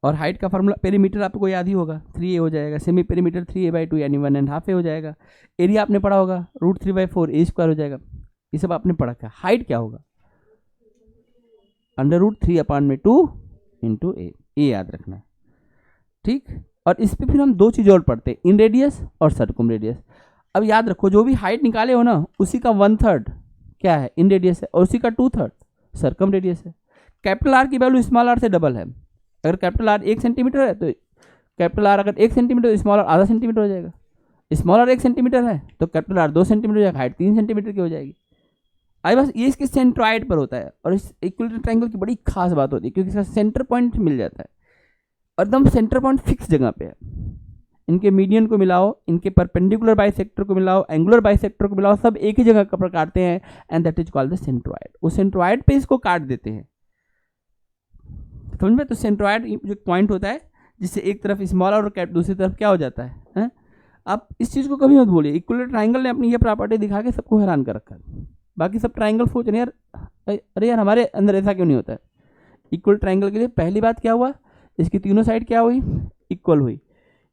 और हाइट का फार्मूला, पेरीमीटर आपको याद ही होगा, 3a हो जाएगा। सेमी पेरीमीटर 3a/2 यानी 1.5a हो जाएगा। एरिया आपने पढ़ा होगा, √3/4a² हो जाएगा। ये सब आपने पढ़ा था। हाइट क्या होगा, √3/2 × a, ये याद रखना है, ठीक। और इस पर फिर हम दो चीज़ और पढ़ते हैं, इन रेडियस और सर्कम रेडियस। अब याद रखो, जो भी हाइट निकाले हो ना, उसी का 1/3 क्या है, इन रेडियस है, और उसी का 2/3 सर्कम रेडियस है। कैपिटल आर की वैल्यू स्मॉल आर से डबल है। अगर कैपिटल आर 1 सेंटीमीटर है तो कैपिटल आर अगर 1 सेंटीमीटर, तो स्मॉल आर आधा सेंटीमीटर हो जाएगा। स्मॉल आर 1 सेंटीमीटर है तो कैपिटल आर 2 सेंटीमीटर हो जाएगा, हाइट 3 सेंटीमीटर की हो जाएगी। आई बस ये इसके सेंट्रॉइड पर होता है। और इस इक्विलेटरल ट्रायंगल की बड़ी खास बात होती है, क्योंकि इसका सेंटर पॉइंट मिल जाता है, एकदम सेंटर पॉइंट फिक्स जगह पे है। इनके मीडियन को मिलाओ, इनके परपेंडिकुलर बाइसेक्टर को मिलाओ, एंगुलर बाइसेक्टर को मिलाओ, सब एक ही जगह पर काटते हैं, and that is called the centroid. वो सेंट्रॉइड पे इसको काट देते हैं, समझ में। तो सेंट्रॉइड जो पॉइंट होता है जिससे एक तरफ स्मॉल और कैप दूसरी तरफ क्या हो जाता है? आप इस चीज़ को कभी मत बोलिए। इक्विलेटरल ट्रायंगल ने अपनी ये प्रॉपर्टी दिखा के सबको हैरान कर रखा है। बाकी सब ट्रायंगल सोच रहे हैं यार, अरे यार हमारे अंदर ऐसा क्यों नहीं होता है। इक्वल ट्रायंगल के लिए पहली बात क्या हुआ, इसकी तीनों साइड क्या हुई, इक्वल हुई।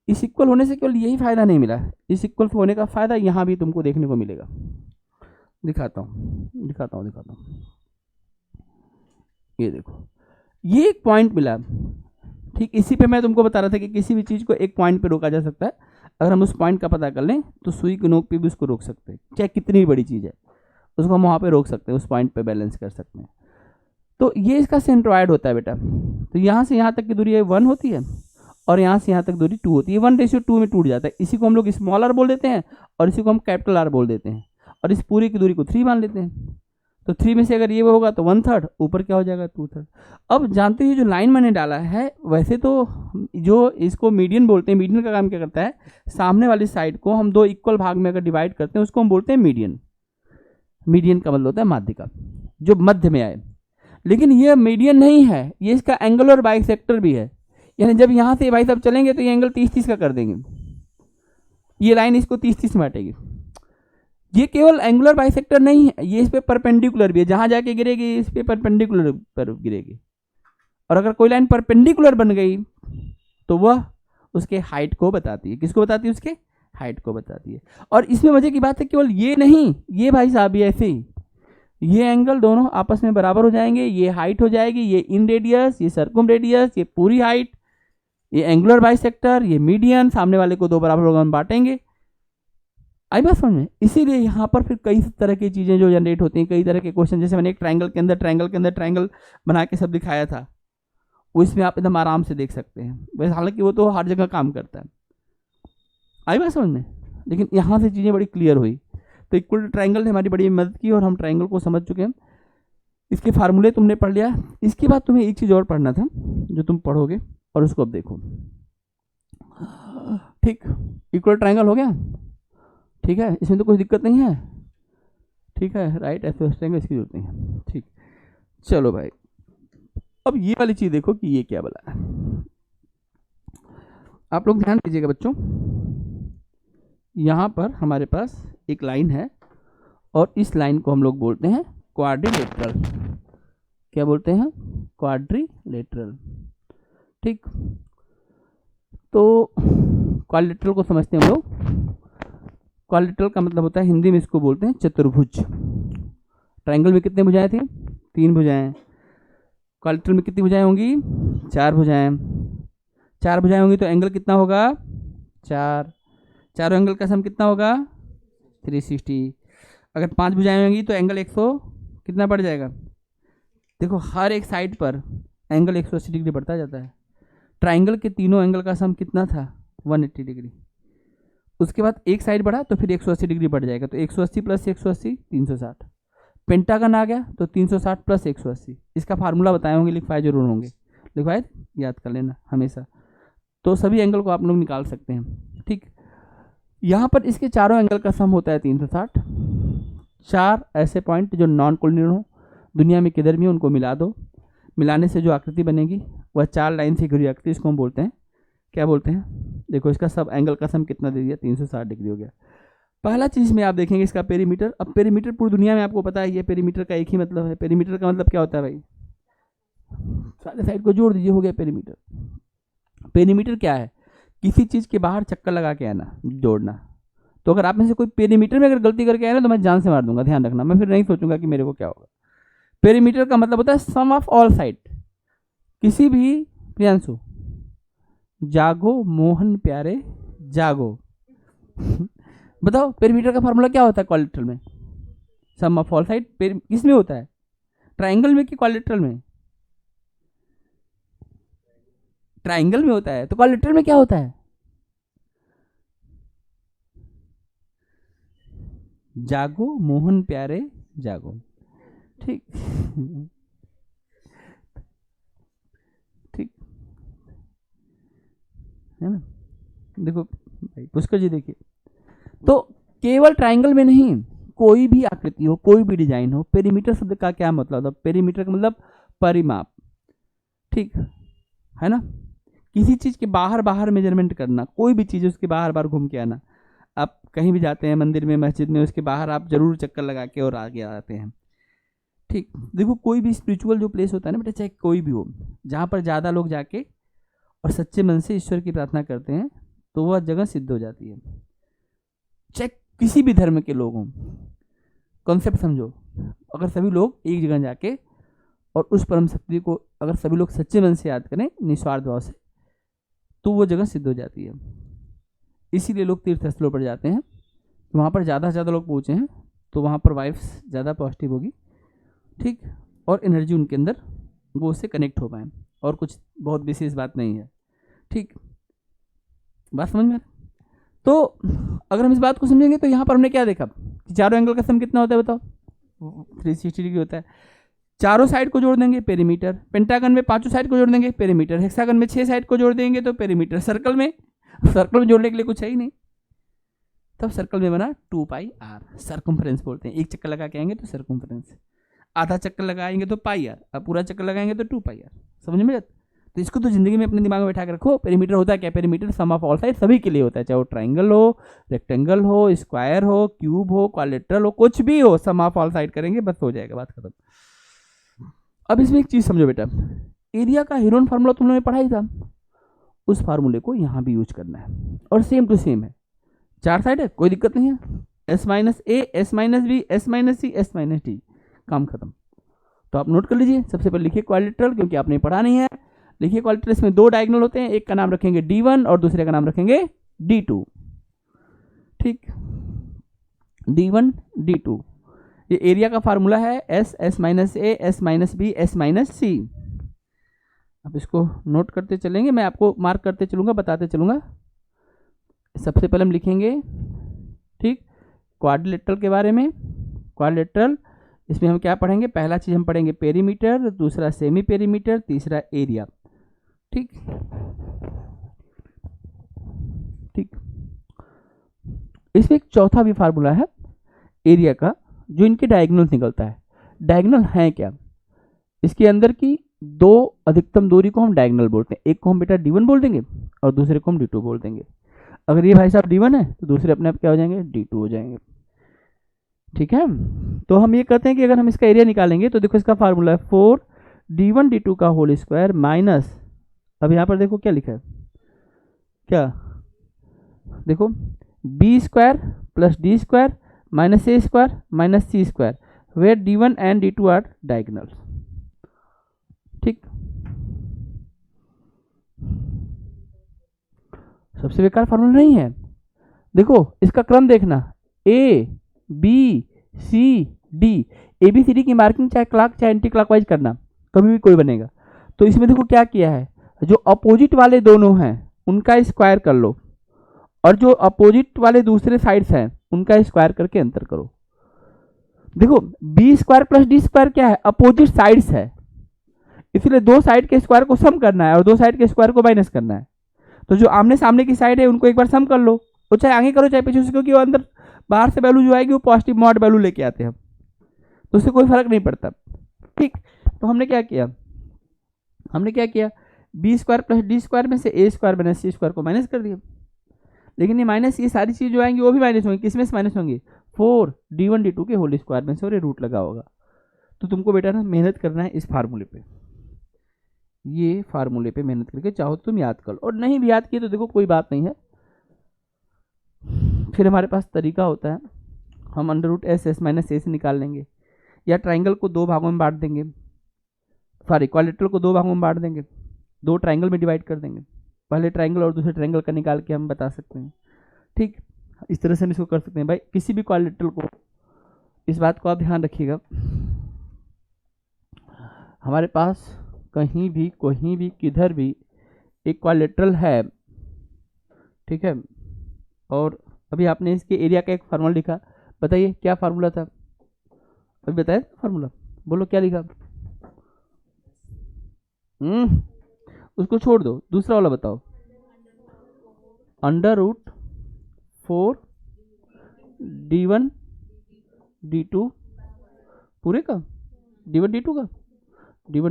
इस इक्वल होने से केवल यही फायदा नहीं मिला, इस इक्वल होने का फायदा यहाँ भी तुमको देखने को मिलेगा। दिखाता हूँ। ये देखो, ये एक पॉइंट मिला। ठीक इसी पे मैं तुमको बता रहा था कि किसी भी चीज़ को एक पॉइंट पे रोका जा सकता है। अगर हम उस पॉइंट का पता कर लें तो सुई की नोक पे भी उसको रोक सकते हैं, चाहे कितनी भी बड़ी चीज़ है उसको हम वहाँ पे रोक सकते हैं, उस पॉइंट पे बैलेंस कर सकते हैं। तो ये इसका सेंट्रोइड होता है बेटा। तो यहाँ से यहाँ तक की दूरी 1 होती है और यहाँ से यहाँ तक दूरी 2 होती है। 1:2 में टूट जाता है। इसी को हम लोग स्मॉल आर बोल देते हैं और इसी को हम कैपिटल आर बोल देते हैं और इस पूरी की दूरी को 3 मान लेते हैं। तो 3 में से अगर ये वो होगा तो 1/3, ऊपर क्या हो जाएगा 2/3। अब जानते हैं जो लाइन मैंने डाला है, वैसे तो जो इसको मीडियन बोलते हैं, मीडियन का काम क्या करता है, सामने वाली साइड को हम 2 इक्वल भाग में अगर डिवाइड करते हैं उसको हम बोलते हैं मीडियन। मीडियन का मतलब होता है माध्यिका, जो मध्य में आए। लेकिन ये मीडियन नहीं है, ये इसका एंगल और बाइसेक्टर भी है। यानी जब यहाँ से भाई साहब चलेंगे तो ये एंगल 30-30 का कर देंगे, ये लाइन इसको 30-30 में बांटेगी। ये केवल एंगुलर बाइसेक्टर नहीं है, ये इस पे परपेंडिकुलर भी है, जहां जाके गिरेगी इस पे परपेंडिकुलर पर गिरेगी। और अगर कोई लाइन परपेंडिकुलर बन गई तो वह उसके हाइट को बताती है। किसको बताती है? उसके हाइट को बताती है। और इसमें मजे की बात है केवल ये नहीं, ये भाई साहब ये ऐसे ही, ये एंगल दोनों आपस में बराबर हो जाएंगे, ये हाइट हो जाएगी, ये इन रेडियस, ये सर्कुम रेडियस, ये पूरी हाइट, ये एंगुलर बाइसेक्टर, ये मीडियन, सामने वाले को 2 बराबर भागों में बांटेंगे। आई बात समझ में? इसीलिए यहाँ पर फिर कई तरह की चीज़ें जो जनरेट होती हैं, कई तरह के क्वेश्चन, जैसे मैंने एक ट्रायंगल के अंदर ट्रायंगल बना के सब दिखाया था, वो इसमें आप एकदम आराम से देख सकते हैं। वैसे हालांकि वो तो हर जगह काम करता है। आई बात समझ में? लेकिन यहाँ से चीज़ें बड़ी क्लियर हुई। तो इक्वल ट्रायंगल ने हमारी बड़ी मदद की और हम ट्रायंगल को समझ चुके हैं। इसके फार्मूले तुमने पढ़ लिया। इसके बाद तुम्हें एक चीज़ और पढ़ना था जो तुम पढ़ोगे, और उसको अब देखो। ठीक, इक्वल ट्रायंगल हो गया, ठीक है, इसमें तो कुछ दिक्कत नहीं है, ठीक है, राइट ऐसे ट्रायंगल इसकी जरूरत नहीं है। ठीक, चलो भाई, अब ये वाली चीज़ देखो कि ये क्या बोला है। आप लोग ध्यान दीजिएगा बच्चों, यहाँ पर हमारे पास एक लाइन है और इस लाइन को हम लोग बोलते हैं क्वाड्रिलेटरल। क्या बोलते हैं? क्वाड्रिलेटरल। ठीक, तो क्वाड्रिलेटरल को समझते हैं हम लोग। क्वाड्रिलेटरल का मतलब होता है, हिंदी में इसको बोलते हैं चतुर्भुज। ट्रायंगल में कितने भुजाएं थी? 3 भुजाएं। क्वाड्रिलेटरल में कितनी भुजाएं होंगी? 4 भुजाएं। 4 भुजाएं होंगी तो एंगल कितना होगा? 4। चारों एंगल का सम कितना होगा? 360। अगर 5 भुजाएं होंगी तो एंगल 100 कितना बढ़ जाएगा? देखो हर एक साइड पर एंगल 180 डिग्री बढ़ता जाता है। ट्रायंगल के तीनों एंगल का सम कितना था? 180 डिग्री। उसके बाद एक साइड बढ़ा तो फिर 180 डिग्री बढ़ जाएगा, तो 180 प्लस 180 360। पेंटागन आ गया तो 360 प्लस 180। इसका फार्मूला बताए होंगे, लिखवाए जरूर होंगे, लिखवाए याद कर लेना हमेशा। तो सभी एंगल को आप लोग निकाल सकते हैं। ठीक, यहाँ पर इसके चारों एंगल का सम होता है 360। 4 ऐसे पॉइंट जो नॉन कोलिनियर हो, दुनिया में किधर भी, उनको मिला दो। मिलाने से जो आकृति बनेगी वह 4 लाइन से घिरी आकृति, इसको हम बोलते हैं, क्या बोलते हैं? देखो इसका सब एंगल का सम कितना दे दिया? 360 डिग्री हो गया। पहला चीज़ में आप देखेंगे इसका पेरीमीटर। अब पेरीमीटर पूरी दुनिया में आपको पता है, ये पेरीमीटर का एक ही मतलब है। पेरीमीटर का मतलब क्या होता है भाई? सारे साइड को जोड़ दीजिए, हो गया पेरीमीटर। पेरीमीटर क्या है? किसी चीज़ के बाहर चक्कर लगा के आना, जोड़ना। तो अगर आप में से कोई पेरीमीटर में अगर गलती करके आए ना तो मैं जान से मार दूंगा, ध्यान रखना। मैं फिर नहीं सोचूंगा कि मेरे को क्या होगा। पेरीमीटर का मतलब होता है सम ऑफ ऑल साइड। किसी भी, प्रियांशु जागो मोहन प्यारे जागो बताओ पेरीमीटर का फार्मूला क्या होता है क्वाड्रिलेटरल में? सम ऑफ ऑल साइड। किस में होता है? ट्रायंगल में कि क्वाड्रिलेटरल में? ट्रायंगल में होता है। तो क्वाड्रिलेटरल में क्या होता है? जागो मोहन प्यारे जागो। ठीक ठीक है ना? देखो भाई पुष्कर जी, देखिए, तो केवल ट्रायंगल में नहीं, कोई भी आकृति हो, कोई भी डिजाइन हो, पेरीमीटर शब्द का क्या मतलब होता है? पेरीमीटर का मतलब परिमाप। ठीक है ना? किसी चीज के बाहर बाहर मेजरमेंट करना, कोई भी चीज उसके बाहर बाहर घूम के आना। आप कहीं भी जाते हैं, मंदिर में, मस्जिद में, उसके बाहर आप जरूर चक्कर लगा के और आगे आते हैं। ठीक, देखो कोई भी स्पिरिचुअल जो प्लेस होता है ना बेटा, चाहे कोई भी हो, जहाँ पर ज़्यादा लोग जाके और सच्चे मन से ईश्वर की प्रार्थना करते हैं, तो वह जगह सिद्ध हो जाती है। चेक किसी भी धर्म के लोग हों, कॉन्सेप्ट समझो, अगर सभी लोग एक जगह जाके और उस परम शक्ति को अगर सभी लोग सच्चे मन से याद करें निस्वार्थ भाव से, तो वो जगह सिद्ध हो जाती है। इसीलिए लोग तीर्थ स्थलों पर जाते हैं, वहाँ पर ज़्यादा से ज़्यादा लोग पहुँचे हैं तो वहाँ पर वाइब्स ज़्यादा पॉजिटिव होगी, ठीक, और एनर्जी उनके अंदर वो उससे कनेक्ट हो पाए, और कुछ बहुत विशेष बात नहीं है, ठीक, बात समझ में। तो अगर हम इस बात को समझेंगे तो यहाँ पर हमने क्या देखा कि चारों एंगल का सम कितना होता है बताओ, 360 डिग्री होता है। चारों साइड को जोड़ देंगे पेरीमीटर, पेंटागन में पांचों साइड को जोड़ देंगे पेरीमीटर, हेक्सागन में 6 साइड को जोड़ देंगे तो पेरीमीटर, सर्कल में जोड़ने के लिए कुछ है ही नहीं, तब सर्कल में बना 2πr, सर्कम्फ्रेंस बोलते हैं। एक चक्कर लगा के आएंगे तो सर्कम्फ्रेंस, आधा चक्कर लगाएंगे तो πr, अब पूरा चक्कर लगाएंगे तो 2πr, समझ में जाता। तो इसको तो जिंदगी में अपने दिमाग में बैठा के रखो। पेरीमीटर होता है क्या? Perimeter sum of all side सभी के लिए होता है, चाहे वो ट्राइंगल हो, रेक्टेंगल हो, स्क्वायर हो, क्यूब हो, क्वाड्रिलेटरल हो, कुछ भी हो, सम ऑफ ऑल साइड करेंगे बस हो जाएगा, बात खत्म। अब इसमें एक चीज समझो बेटा, एरिया का हेरोन फार्मूला तुम लोगों ने पढ़ा ही था, उस फार्मूले को यहाँ भी यूज करना है और सेम टू सेम है, चार साइड है, कोई दिक्कत नहीं है, s minus A, s minus B, s minus C, s minus D, काम खत्म। तो आप नोट कर लीजिए, सबसे पहले लिखिए क्वाड्रिलेटरल, क्योंकि आपने पढ़ा नहीं है, लिखिए क्वाड्रिलेटरल। इसमें दो डायगोनल होते हैं, एक का नाम रखेंगे D1 और दूसरे का नाम रखेंगे D2, ठीक, D1 D2। ये एरिया का फार्मूला है s minus A, s minus B, s minus C. अब इसको नोट करते चलेंगे, मैं आपको मार्क करते चलूंगा, बताते चलूंगा। सबसे पहले हम लिखेंगे, ठीक, क्वाड्रिलेटरल के बारे में। क्वाड्रिलेटरल, इसमें हम क्या पढ़ेंगे? पहला चीज हम पढ़ेंगे पेरीमीटर, दूसरा सेमी पेरीमीटर, तीसरा एरिया, ठीक ठीक। इसमें एक चौथा भी फार्मूला है एरिया का, जो इनके डायगोनल निकलता है। डायगोनल है क्या? इसके अंदर की दो अधिकतम दूरी को हम डायगोनल बोलते हैं, एक को हम बेटा D1 बोल देंगे और दूसरे को हम D2 बोल देंगे। अगर ये भाई साहब D1 है तो दूसरे अपने आप क्या हो जाएंगे? D2 हो जाएंगे, ठीक है। तो हम ये कहते हैं कि अगर हम इसका एरिया निकालेंगे तो देखो इसका फार्मूला है 4D1 D2 का होल स्क्वायर माइनस, अब यहाँ पर देखो क्या लिखा है, क्या देखो, B square plus D square minus A square minus C square, where D1 and D2 are diagonals, ठीक। सबसे बेकार फार्मूला नहीं है, देखो इसका क्रम देखना, A B C D, A B C D की मार्किंग चाहे क्लॉक चाहे एंटी क्लॉकवाइज करना, कभी भी कोई बनेगा। तो इसमें देखो क्या किया है, जो अपोजिट वाले दोनों हैं उनका स्क्वायर कर लो, और जो अपोजिट वाले दूसरे साइड्स हैं उनका स्क्वायर करके अंतर करो। देखो B square plus D square क्या है? अपोजिट साइड्स है, इसलिए दो साइड के स्क्वायर को सम करना है और दो साइड के स्क्वायर को माइनस करना है। तो जो आमने सामने की साइड है उनको एक बार सम कर लो, वो चाहे आगे करो चाहे पीछे से, क्योंकि वो अंदर बाहर से वैल्यू जो आएगी वो पॉजिटिव मॉड वैल्यू लेके आते हैं, तो उससे कोई फर्क नहीं पड़ता, ठीक। तो हमने क्या किया, B square plus D square में से A square minus C square को माइनस कर दिया। लेकिन ये माइनस, ये सारी चीज जो आएंगी वो भी माइनस होंगी, किसमें से माइनस होंगी? 4D1 D2 के होल स्क्वायर में से, और ये रूट लगा होगा। तो तुमको बेटा ना मेहनत करना है इस फार्मूले पे, ये फार्मूले पे मेहनत करके चाहो तो तुम याद कर लो, और नहीं भी याद किए तो देखो कोई बात नहीं है, फिर हमारे पास तरीका होता है, हम अंडर रूट एस माइनस ए से निकाल लेंगे, या ट्राइंगल को दो भागों में बांट देंगे, सॉरी क्वाड्रिलेटरल को दो भागों में बांट देंगे, दो ट्राइंगल में डिवाइड कर देंगे, पहले ट्राइंगल और दूसरे ट्राइंगल का निकाल के हम बता सकते हैं, ठीक। इस तरह से हम इसको कर सकते हैं भाई। किसी भी क्वाड्रिलेटरल को, इस बात को आप ध्यान रखिएगा, हमारे पास कहीं भी किधर भी एक क्वाड्रिलेटरल है, ठीक है, और अभी आपने इसके एरिया का एक फार्मूला लिखा, बताइए क्या फार्मूला था? अभी बताया फार्मूला, बोलो क्या लिखा? उसको छोड़ दो, दूसरा वाला बताओ, अंडर रूट 4D1 D2 पूरे का, D1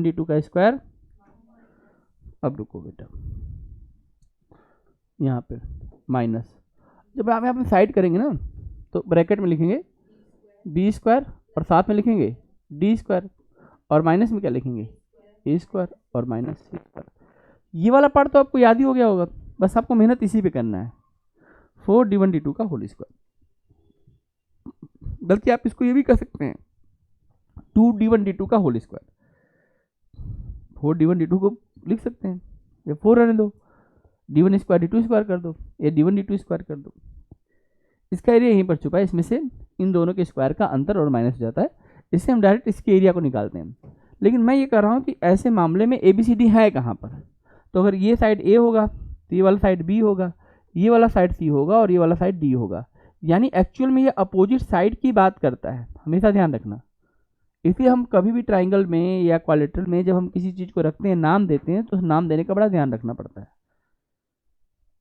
D2 का स्क्वायर। अब रुको बेटा, यहाँ पे माइनस, जब आप यहाँ पे साइड करेंगे ना तो ब्रैकेट में लिखेंगे बी स्क्वायर और साथ में लिखेंगे डी स्क्वायर, और माइनस में क्या लिखेंगे? ए स्क्वायर और माइनस सी स्क्वायर। ये वाला पार्ट तो आपको याद ही हो गया होगा, बस आपको मेहनत इसी पे करना है। 4d1 d2 का होल स्क्वायर। बल्कि आप इसको ये भी कर सकते हैं 2d1 d2 का होल स्क्वायर। 4d1 d2 को लिख सकते हैं, या 4 रहने दो, d1 स्क्वायर d2 स्क्वायर कर दो, या d1 d2 स्क्वायर कर दो। इसका एरिया यहीं पर छुपा है, इसमें से इन दोनों के स्क्वायर का अंतर और माइनस हो जाता है, इससे हम डायरेक्ट इसके एरिया को निकालते हैं। लेकिन मैं ये कह रहा हूँ कि ऐसे मामले में ABCD है कहाँ पर, तो अगर ये साइड A होगा तो ये वाला साइड B होगा, ये वाला साइड C होगा और ये वाला साइड D होगा। यानी एक्चुअल में ये अपोजिट साइड की बात करता है, हमेशा ध्यान रखना। इसलिए हम कभी भी ट्राइंगल में या क्वाड्रिलेटरल में जब हम किसी चीज़ को रखते हैं, नाम देते हैं, तो नाम देने का बड़ा ध्यान रखना पड़ता है।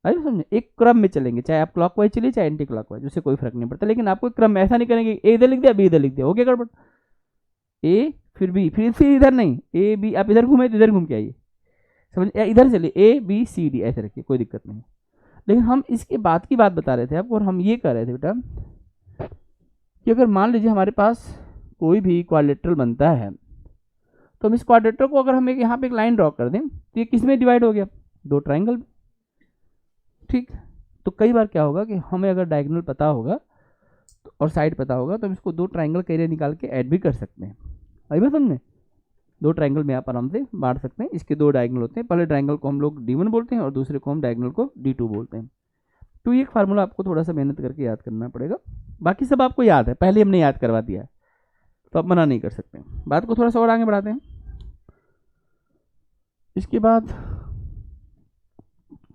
अरे समझे, एक क्रम में चलेंगे, चाहे आप क्लॉकवाइज चलिए चाहे एंटी क्लॉकवाइज, उससे कोई फर्क नहीं पड़ता। लेकिन आपको क्रम में ऐसा नहीं करेंगे A इधर लिख दिया B इधर लिख दिया, ओके गड़बड़, A फिर B फिर इधर नहीं, A B आप इधर घूमे तो इधर घूम के आइए, समझ, इधर चलिए ABCD ऐसे रखिए, कोई दिक्कत नहीं। लेकिन हम इसके बाद की बात बता रहे थे आपको, और हम ये कह रहे थे बेटा कि अगर मान लीजिए हमारे पास कोई भी क्वाड्रिलेटरल बनता है, तो हम इस क्वाड्रिलेटरल को अगर हम यहाँ पे एक लाइन ड्रॉ कर दें तो ये किस में डिवाइड हो गया, दो ट्राइंगल में, ठीक। तो कई बार क्या होगा कि हमें अगर डायगोनल पता होगा और साइड पता होगा तो हम इसको दो ट्राइंगल का एरिया निकाल के ऐड भी कर सकते हैं। अभी बात समझे, दो ट्राइंगल में आप आराम से बांट सकते हैं। इसके दो डायगोनल होते हैं, पहले ट्राइंगल को हम लोग D1 बोलते हैं और दूसरे को हम डायगोनल को D2 बोलते हैं। तो ये एक फार्मूला आपको थोड़ा सा मेहनत करके याद करना पड़ेगा, बाकी सब आपको याद है, पहले हमने याद करवा दिया है, तो आप मना नहीं कर सकते। बात को थोड़ा सा और आगे बढ़ाते हैं। इसके बाद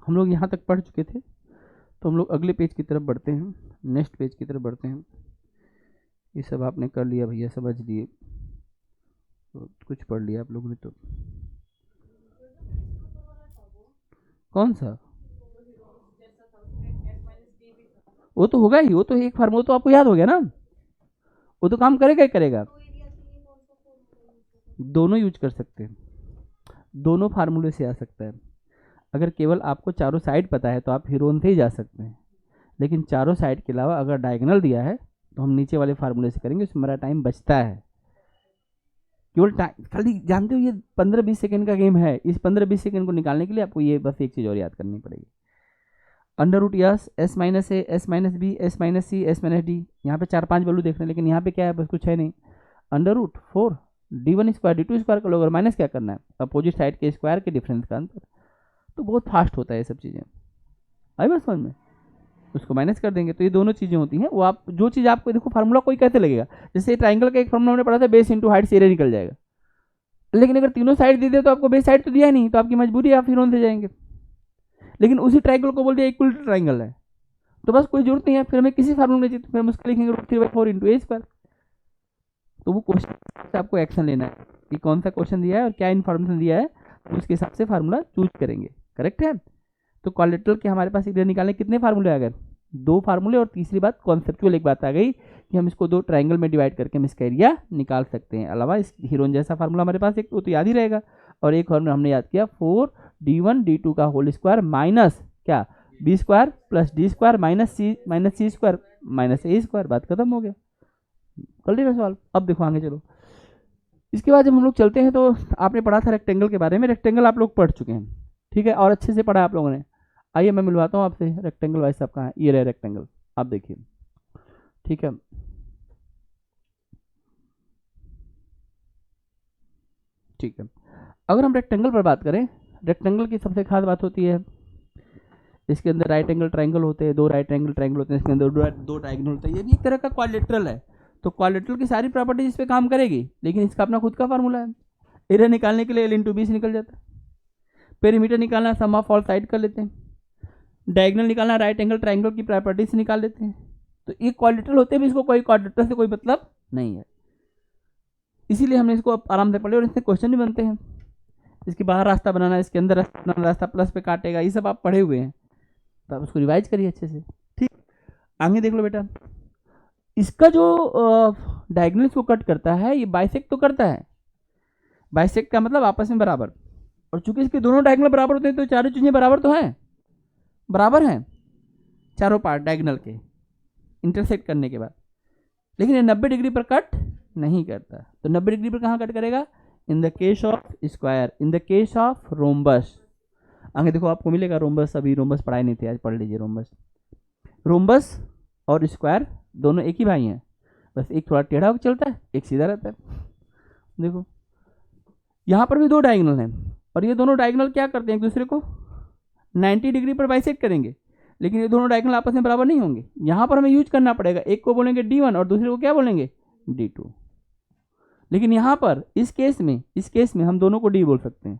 हम लोग यहाँ तक पढ़ चुके थे, तो हम लोग अगले पेज की तरफ बढ़ते हैं, नेक्स्ट पेज की तरफ बढ़ते हैं। ये सब आपने कर लिया भैया, समझ लिए, तो कुछ पढ़ लिया आप लोगों ने। तो कौन सा, वो तो होगा ही, वो तो एक फार्मूला तो आपको याद हो गया ना, वो तो काम करेगा ही करेगा। दोनों यूज कर सकते हैं, दोनों फार्मूले से आ सकता है। अगर केवल आपको चारों साइड पता है तो आप हीरोन से ही जा सकते हैं, लेकिन चारों साइड के अलावा अगर डायगोनल दिया है तो हम नीचे वाले फार्मूले से करेंगे, उसमें हमारा टाइम बचता है। केवल टाइम, खाली जानते हो ये 15-20 सेकंड का गेम है, इस 15-20 सेकंड को निकालने के लिए आपको ये बस एक चीज़ और याद करनी पड़ेगी, under root S S minus A S minus B S minus C S minus D। यहाँ पे 4-5 वैल्यू देख रहे हैं, लेकिन यहाँ पे क्या है, बस कुछ है नहीं। Under root 4 D1 square D2 square का लोग, और माइनस क्या करना है, अपोजिट साइड के स्क्वायर के डिफरेंस का अंतर। तो बहुत फास्ट होता है ये सब चीज़ें, आई बस समझ में, उसको माइनस कर देंगे। तो ये दोनों चीज़ें होती हैं, वो आप जो चीज़ आपको देखो फार्मूला कोई कैसे लगेगा, जैसे ट्राइंगल का एक फार्मूला हमने पढ़ा था, बेस इंटू हाइट से एरिया निकल जाएगा। लेकिन अगर तीनों साइड दे दे तो आपको बेस साइड तो दिया नहीं, तो आपकी मजबूरी है आप हीरोन से जाएंगे। लेकिन उसी ट्राइंगल को बोल दिया इक्वल ट्राइंगल है, तो बस कोई जरूरत नहीं है, फिर हमें किसी फार्मूले में फिर हम उसको लिखेंगे √3/4 इंटू A स्क्वायर। तो वो क्वेश्चन से आपको एक्शन लेना है कि कौन सा क्वेश्चन दिया है और क्या इन्फॉर्मेशन दिया है, तो उसके हिसाब से फार्मूला चूज करेंगे, करेक्ट है। तो क्वाड्रिलेटरल के हमारे पास एरिया निकालने कितने फार्मूले आ गए, दो फार्मूले, और तीसरी बात कॉन्सेप्चुअल एक बात आ गई कि हम इसको दो ट्राइंगल में डिवाइड करके हम इसका एरिया निकाल सकते हैं। अलावा इस हीरोन जैसा फार्मूला हमारे पास एक तो याद ही रहेगा, और एक फार्मूला हमने याद किया 4d1 d2 का होल स्क्वायर माइनस क्या B square plus D square minus C square minus A square. बात खत्म हो गया, कर लिया सवाल। अब देखो आगे चलो, इसके बाद जब हम लोग चलते हैं तो आपने पढ़ा था रेक्टेंगल के बारे में, रेक्टेंगल आप लोग पढ़ चुके हैं, ठीक है, और अच्छे से पढ़ा आप लोगों ने। आइए मैं मिलवाता हूँ आपसे रेक्टेंगल वाइज साहब कहाँ है, ये रहे रेक्टेंगल, आप देखिए, ठीक है। ठीक है, अगर हम रेक्टेंगल पर बात करें, रेक्टेंगल की सबसे खास बात होती है इसके अंदर राइट एंगल ट्राइंगल होते हैं, दो राइट एंगल ट्राइंगल होते हैं, इसके अंदर दो डायगोनल होते हैं। ये भी एक तरह का क्वाड्रिलेटरल है, तो क्वाड्रिलेटरल की सारी प्रॉपर्टीज इस पर काम करेगी, लेकिन इसका अपना खुद का फार्मूला है। एरिया निकालने के लिए L इंटू B से निकल जाता है, पेरीमीटर निकालना सम ऑफ ऑल साइड कर लेते हैं, डायगोनल निकालना राइट एंगल ट्राइंगल की प्रॉपर्टीज निकाल लेते हैं। तो ये क्वाड्रिलेटरल होते हैं, इसको कोई क्वाड्रिलेटरल से कोई मतलब नहीं है, इसीलिए हमने इसको आराम से पढ़े, और इससे क्वेश्चन भी बनते हैं। इसके बाहर रास्ता बनाना, इसके अंदर रास्ता प्लस पे काटेगा, ये सब आप पढ़े हुए हैं, तो आप उसको रिवाइज करिए अच्छे से, ठीक। आगे देख लो बेटा, इसका जो डायगोनल्स को कट करता है ये बाइसेक्ट तो करता है, बाइसेक्ट का मतलब आपस में बराबर, और चूंकि इसके दोनों डायगोनल बराबर होते हैं तो चारों चीजें बराबर तो हैं, बराबर हैं चारों पार्ट डायगोनल के इंटरसेक्ट करने के बाद, लेकिन ये 90 डिग्री पर कट नहीं करता। तो 90 डिग्री पर कहाँ कट करेगा, in the case of square, in the case of rhombus. आगे देखो आपको मिलेगा रोम्बस, अभी रोम्बस पढ़ाई नहीं थी, आज पढ़ लीजिए रोम्बस। रोम्बस और स्क्वायर दोनों एक ही भाई हैं, बस एक थोड़ा टेढ़ा होकर चलता है, एक सीधा रहता है। देखो यहाँ पर भी दो डायगोनल हैं और ये दोनों डायगोनल क्या करते हैं, एक दूसरे को 90 डिग्री पर बाइसेक्ट करेंगे, लेकिन ये दोनों डायगोनल आपस में बराबर नहीं होंगे। यहाँ पर हमें यूज करना पड़ेगा, एक को बोलेंगे D1 और दूसरे को क्या बोलेंगे D2। लेकिन यहाँ पर इस केस में हम दोनों को D बोल सकते हैं,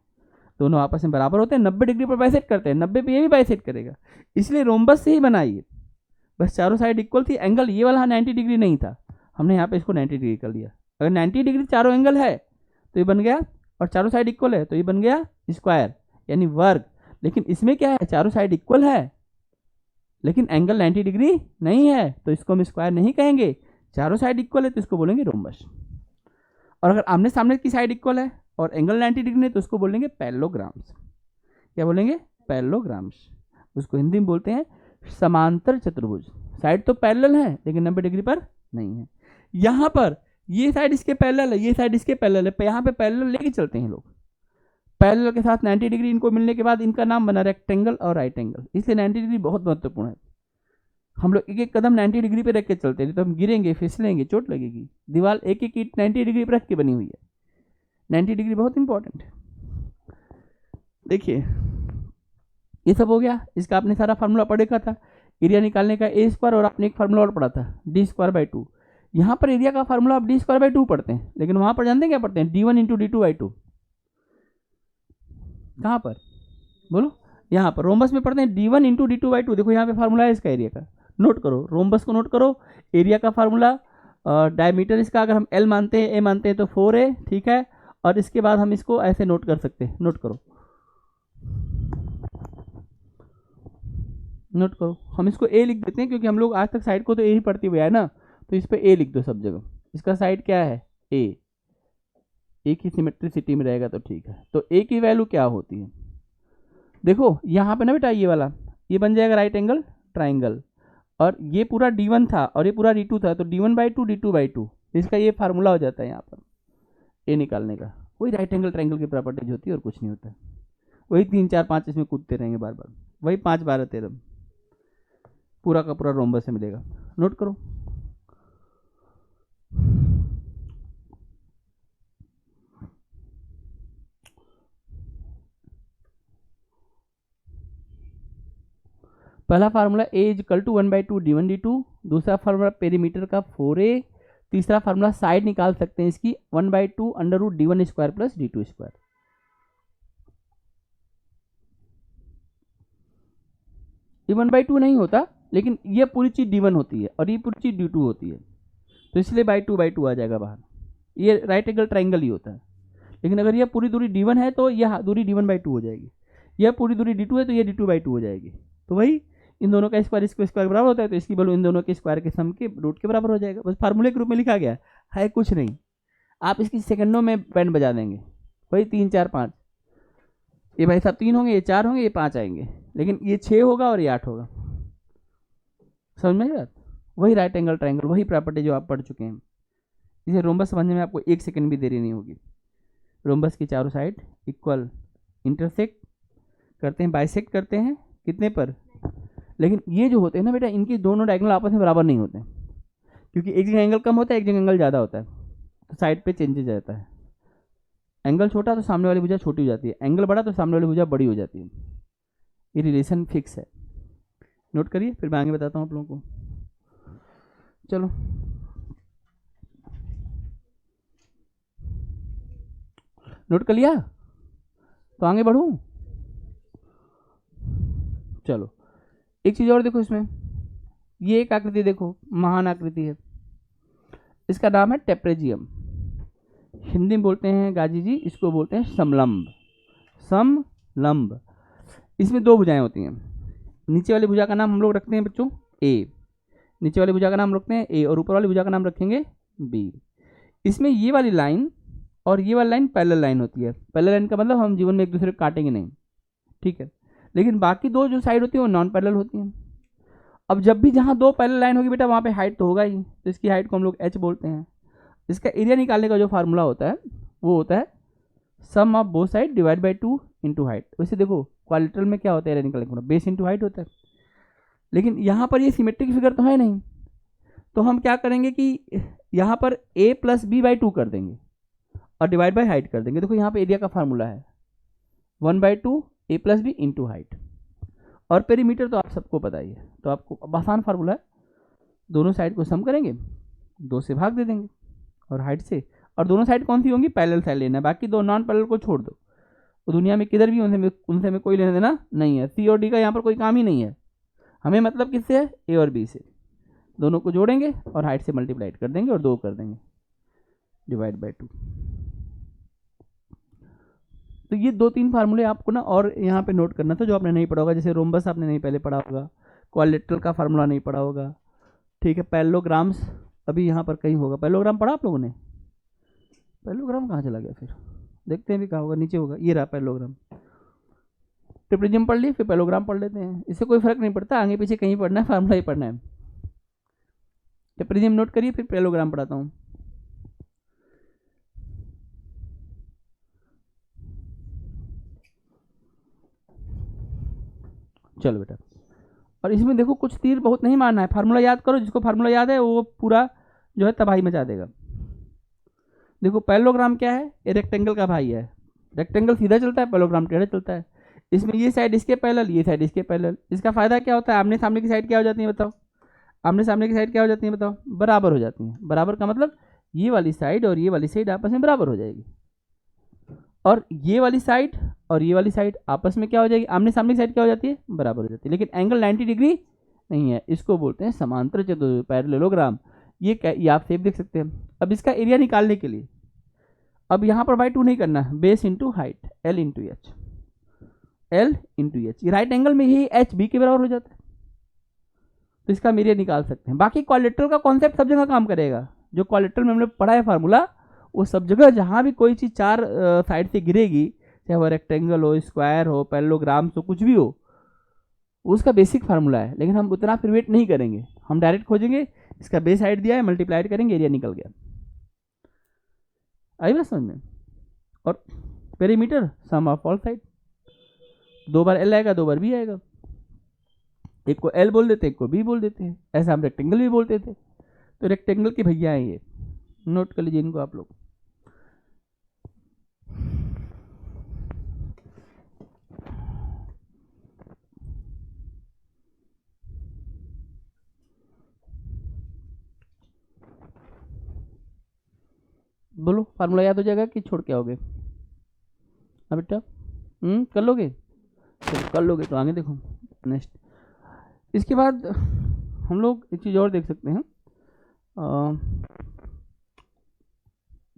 दोनों आपस में बराबर होते हैं, 90 डिग्री पर बाइसेक्ट करते हैं, 90 पे ये भी बाइसेक्ट करेगा, इसलिए रोम्बस से ही बनाइए, बस चारों साइड इक्वल थी, एंगल ये वाला 90 डिग्री नहीं था, हमने यहाँ पे इसको 90 डिग्री कर लिया। अगर 90 डिग्री चारों एंगल है तो ये बन गया, और चारों साइड इक्वल है तो ये बन गया स्क्वायर यानी वर्ग। लेकिन इसमें क्या है, चारों साइड इक्वल है लेकिन एंगल 90 डिग्री नहीं है, तो इसको हम स्क्वायर नहीं कहेंगे, चारों साइड इक्वल है तो इसको बोलेंगे रोम्बस। और अगर आमने सामने की साइड इक्वल है और एंगल 90 डिग्री है तो उसको बोलेंगे पैरेललोग्राम्स। क्या बोलेंगे, पैरेललोग्राम्स। उसको हिंदी में बोलते हैं समांतर चतुर्भुज। साइड तो पैरेलल है लेकिन 90 डिग्री पर नहीं है। यहाँ पर ये साइड इसके पैरेलल है, ये साइड इसके पैरेलल है, यहाँ पे पैरेलल लेके चलते हैं लोग, पैरेलल के साथ 90 डिग्री इनको मिलने के बाद इनका नाम बना रेक्टेंगल और राइट एंगल। इसलिए 90 डिग्री बहुत महत्वपूर्ण है। हम लोग एक एक कदम 90 डिग्री पे रख के चलते हैं, तो हम गिरेंगे, फिसलेंगे, चोट लगेगी। दीवार एक एक ईंट 90 डिग्री पर रख के बनी हुई है, 90 डिग्री बहुत इंपॉर्टेंट है। देखिए ये सब हो गया, इसका आपने सारा फार्मूला पढ़ा था, एरिया निकालने का ए स्क्वायर, और आपने एक फार्मूला और पढ़ा था D²/2। यहाँ पर एरिया का फार्मूला आप D²/2 पढ़ते हैं, लेकिन वहाँ पर जानते हैं क्या पढ़ते हैं, D1 × D2/2। कहाँ पर बोलो, यहाँ पर रोम्बस में पढ़ते हैं D1 × D2/2। देखो यहाँ पे फार्मूला है इसका एरिया का, नोट करो, रोम्बस को नोट करो, एरिया का फार्मूला, डायमीटर इसका अगर हम L मानते हैं, A मानते हैं तो 4A, ठीक है। और इसके बाद हम इसको ऐसे नोट कर सकते हैं, नोट करो, नोट करो, हम इसको A लिख देते हैं क्योंकि हम लोग आज तक साइड को तो A ही पढ़ते हुए है ना, तो इस पर A लिख दो सब जगह। इसका साइड क्या है, A, एक ही सिमेट्रिसिटी में रहेगा तो ठीक है। तो A की वैल्यू क्या होती है, देखो यहाँ पे ना बेटा, ये वाला ये बन जाएगा राइट एंगल ट्राइंगल, और ये पूरा D1 था और ये पूरा D2 था, तो D1/2 D2/2, इसका ये फार्मूला हो जाता है यहाँ पर A निकालने का। वही राइट एंगल ट्राइंगल की प्रॉपर्टीज होती है और कुछ नहीं होता है। वही 3 4 5 इसमें कूदते रहेंगे बार बार, वही 5 12 13 पूरा का पूरा रोम्बस से मिलेगा। नोट करो, पहला फार्मूला A = 1/2 D1 D2, दूसरा फार्मूला पेरीमीटर का 4A, तीसरा फार्मूला साइड निकाल सकते हैं इसकी 1/2 √D1² + D2²। ये 1/2 नहीं होता, लेकिन ये पूरी चीज़ D1 होती है और ये पूरी चीज़ D2 होती है, तो इसलिए /2/2 आ जाएगा बाहर। ये राइट एंगल ट्राइंगल ही होता है। लेकिन अगर यह पूरी दूरी D1 है तो यह दूरी D1/2 हो जाएगी, यह पूरी दूरी D2 है तो यह D2/2 हो जाएगी। तो वही इन दोनों का स्क्वायर इसके स्क्वायर बराबर होता है, तो इसकी वैल्यू इन दोनों के स्क्वायर के सम के रूट के बराबर हो जाएगा। बस फार्मूले के रूप में लिखा गया है कुछ नहीं, आप इसकी सेकंडों में बैंड बजा देंगे। वही 3 4 5, ये भाई साहब 3 होंगे, ये 4 होंगे, ये 5 आएंगे, लेकिन ये 6 होगा और ये 8 होगा। समझ में बात, वही राइट एंगल ट्राइंगल, वही प्रॉपर्टी जो आप पढ़ चुके हैं। इसे रोम्बस समझने में आपको 1 सेकंड भी देरी नहीं होगी। रोम्बस की चारों साइड इक्वल, इंटरसेक्ट करते हैं, बाइसेक्ट करते हैं कितने पर, लेकिन ये जो होते हैं ना बेटा, इनकी दोनों डायगोनल आपस में बराबर नहीं होते, क्योंकि एक जगह एंगल कम होता है, एक जगह एंगल ज़्यादा होता है, तो साइड पे चेंजेस रहता है। एंगल छोटा तो सामने वाली भुजा छोटी हो जाती है, एंगल बड़ा तो सामने वाली भुजा बड़ी हो जाती है। ये रिलेशन फिक्स है, नोट करिए, फिर मैं आगे बताता हूँ आप लोगों को। चलो नोट कर लिया, तो आगे बढ़ूँ। चलो एक चीज़ और देखो, इसमें ये एक आकृति देखो, महान आकृति है, इसका नाम है टेप्रेजियम। हिंदी में बोलते हैं गाजी जी, इसको बोलते हैं समलंब। समलंब, इसमें 2 भुजाएं होती हैं। नीचे वाली भुजा का नाम हम लोग रखते हैं बच्चों A, नीचे वाली भुजा का नाम रखते हैं A, और ऊपर वाली भुजा का नाम रखेंगे B। इसमें ये वाली लाइन और ये वाली लाइन पैरेलल लाइन होती है। पैरेलल लाइन का मतलब हम जीवन में एक दूसरे को काटेंगे नहीं, ठीक है, लेकिन बाकी 2 जो साइड होती है वो नॉन पैरेलल होती हैं। अब जब भी जहाँ 2 पैरेलल लाइन होगी बेटा, वहाँ पे हाइट तो होगा ही, तो इसकी हाइट को हम लोग h बोलते हैं। इसका एरिया निकालने का जो फार्मूला होता है वो होता है sum of both side divide by 2 into height. वैसे देखो क्वाड्रेटिकल में क्या होता है, एरिया निकालने का बेस इंटू हाइट होता है। लेकिन यहाँ पर ये सिमेट्रिक फिगर तो है नहीं, तो हम क्या करेंगे कि यहाँ पर a प्लस बी बाई 2 कर देंगे और डिवाइड बाई हाइट कर देंगे। देखो यहाँ पे एरिया का फार्मूला है 1/2 a plus B into height, और पेरीमीटर तो आप सबको पता ही है, तो आपको अब आसान फार्मूला है, दोनों साइड को सम करेंगे, 2 से भाग दे देंगे और हाइट से, और दोनों साइड कौन सी होंगी, पैरेलल साइड लेना है, बाकी दो नॉन पैरेलल को छोड़ दो, तो दुनिया में किधर भी उनसे हमें कोई लेना देना नहीं है, सी और डी का यहाँ पर कोई काम ही नहीं है, हमें मतलब किससे है, ए और बी से, दोनों को जोड़ेंगे और हाइट से मल्टीप्लाइड कर देंगे और 2 कर देंगे डिवाइड बाई 2। तो ये 2-3 फार्मूले आपको ना और यहाँ पे नोट करना था जो आपने नहीं पढ़ा होगा, जैसे रोम्बस आपने नहीं पहले पढ़ा होगा, क्वाड्रिलेटरल का फार्मूला नहीं पढ़ा होगा, ठीक है। पैरेललोग्राम्स अभी यहाँ पर कहीं होगा, पैरेललोग्राम पढ़ा आप लोगों ने, पैरेललोग्राम कहाँ चला गया, फिर देखते हैं भी कहाँ होगा, नीचे होगा, ये रहा पैरेललोग्राम। ट्रिप्लिज्म पढ़ ली, फिर पैरेललोग्राम पढ़ लेते हैं, इससे कोई फर्क नहीं पड़ता, आगे पीछे कहीं पढ़ना है, फार्मूला ही पढ़ना है। ट्रिप्लिज्म नोट करिए, फिर पैरेललोग्राम पढ़ाता हूँ। चलो बेटा, और इसमें देखो कुछ तीर बहुत नहीं मारना है, फार्मूला याद करो, जिसको फार्मूला याद है वो पूरा जो है तबाही मचा देगा। देखो पैरेललोग्राम क्या है, ये रेक्टेंगल का भाई है, रेक्टेंगल सीधा चलता है, पैरेललोग्राम टेढ़ा चलता है, इसमें ये साइड इसके पैरेलल, ये साइड इसके पैरेलल, इसका फायदा क्या होता है, आमने सामने की साइड क्या हो जाती है बताओ, आमने सामने की साइड क्या हो जाती है बताओ, बराबर हो जाती है। बराबर का मतलब ये वाली साइड और ये वाली साइड आपस में बराबर हो जाएगी, और ये वाली साइड और ये वाली साइड आपस में क्या हो जाएगी, आमने सामने की साइड क्या हो जाती है, बराबर हो जाती है। लेकिन एंगल 90 डिग्री नहीं है, इसको बोलते हैं समांतर चतुर्भुज पैरेललोग्राम। ये आप सेफ देख सकते हैं। अब इसका एरिया निकालने के लिए अब यहाँ पर बाई 2 नहीं करना है, base into height, L into H, L into H, right angle में ही एच बी के बराबर हो जाता है, तो इसका एरिया निकाल सकते हैं। बाकी क्वाड्रिलेटरल का कॉन्सेप्ट सब जगह काम करेगा, जो क्वाड्रिलेटरल में हमने पढ़ा है फार्मूला, वो सब जगह जहाँ भी कोई चीज़ 4 साइड से गिरेगी, चाहे वो रेक्टेंगल हो, स्क्वायर हो, पैरेललोग्राम्स हो, कुछ भी हो, उसका बेसिक फार्मूला है। लेकिन हम उतना फिर वेट नहीं करेंगे, हम डायरेक्ट खोजेंगे, इसका बेस हाइट दिया है, मल्टीप्लाइड करेंगे, एरिया निकल गया। आई बात समझ में। और perimeter sum of all side, 2 बार एल आएगा, 2 बार बी आएगा, एक को एल बोल देते हैं, एक को बी बोल देते हैं, ऐसा हम रेक्टेंगल भी बोलते थे। तो रेक्टेंगल के भैया हैं ये, नोट कर लीजिए इनको आप लोग। बोलो फार्मूला याद हो जाएगा कि छोड़ के आओगे, हाँ बेटा, कर लोगे, चलो कर लोगे तो आगे देखो नेक्स्ट। इसके बाद हम लोग एक चीज़ और देख सकते हैं,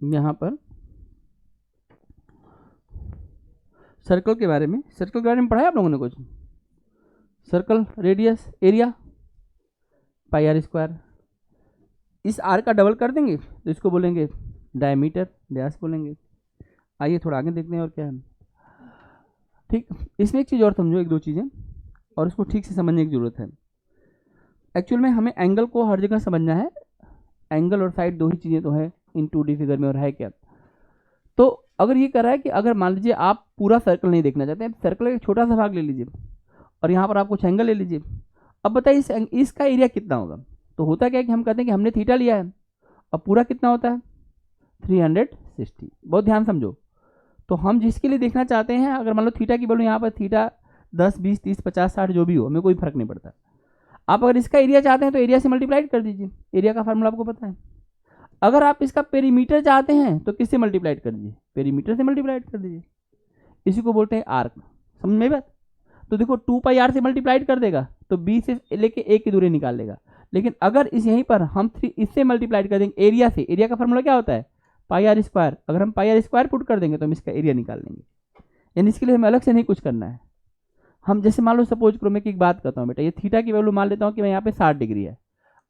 यहाँ पर सर्कल के बारे में, सर्कल के बारे में पढ़ा है आप लोगों ने कुछ, circle radius area pi R square, इस आर का डबल कर देंगे तो इसको बोलेंगे डायमीटर, व्यास बोलेंगे। आइए थोड़ा आगे देखते हैं और क्या है, ठीक। इसमें एक चीज़ और समझो, 1-2 चीज़ें, और उसको ठीक से समझने की ज़रूरत है। एक्चुअल में हमें एंगल को हर जगह समझना है, एंगल और साइड 2 ही चीज़ें तो है इन 2D फिगर में, और है क्या। तो अगर ये कर रहा है कि अगर मान लीजिए आप पूरा सर्कल नहीं देखना चाहते हैं, सर्कल का एक छोटा सा भाग ले लीजिए और यहाँ पर आप कुछ एंगल ले लीजिए। अब बताइए इसका एरिया कितना होगा। तो होता क्या है कि हम कहते हैं कि हमने थीटा लिया है, अब पूरा कितना होता है 360। बहुत ध्यान समझो, तो हम जिसके लिए देखना चाहते हैं, अगर मान लो थीटा की वैल्यू यहाँ पर थीटा 10, 20, 30, 50, 60 जो भी हो, हमें कोई फर्क नहीं पड़ता। आप अगर इसका एरिया चाहते हैं तो एरिया से मल्टीप्लाइड कर दीजिए, एरिया का फार्मूला आपको पता है। अगर आप इसका पेरीमीटर चाहते हैं तो किससे मल्टीप्लाइड कर दीजिए, पेरीमीटर से मल्टीप्लाइड कर दीजिए, इसी को बोलते हैं आर्क। समझ में बात। तो देखो 2πr से मल्टीप्लाइड कर देगा तो b से लेके a की दूरी निकाल लेगा। लेकिन अगर इस यहीं पर हम 3 इससे मल्टीप्लाइड कर देंगे एरिया से, एरिया का फार्मूला क्या होता है πr², अगर हम πr² पुट कर देंगे तो हम इसका एरिया निकाल लेंगे। यानी इसके लिए हमें अलग से नहीं कुछ करना है। हम जैसे मान लो सपोज करो, मैं एक बात करता हूँ बेटा, ये थीटा की वैल्यू मान लेता हूँ कि मैं यहाँ पे 60 डिग्री है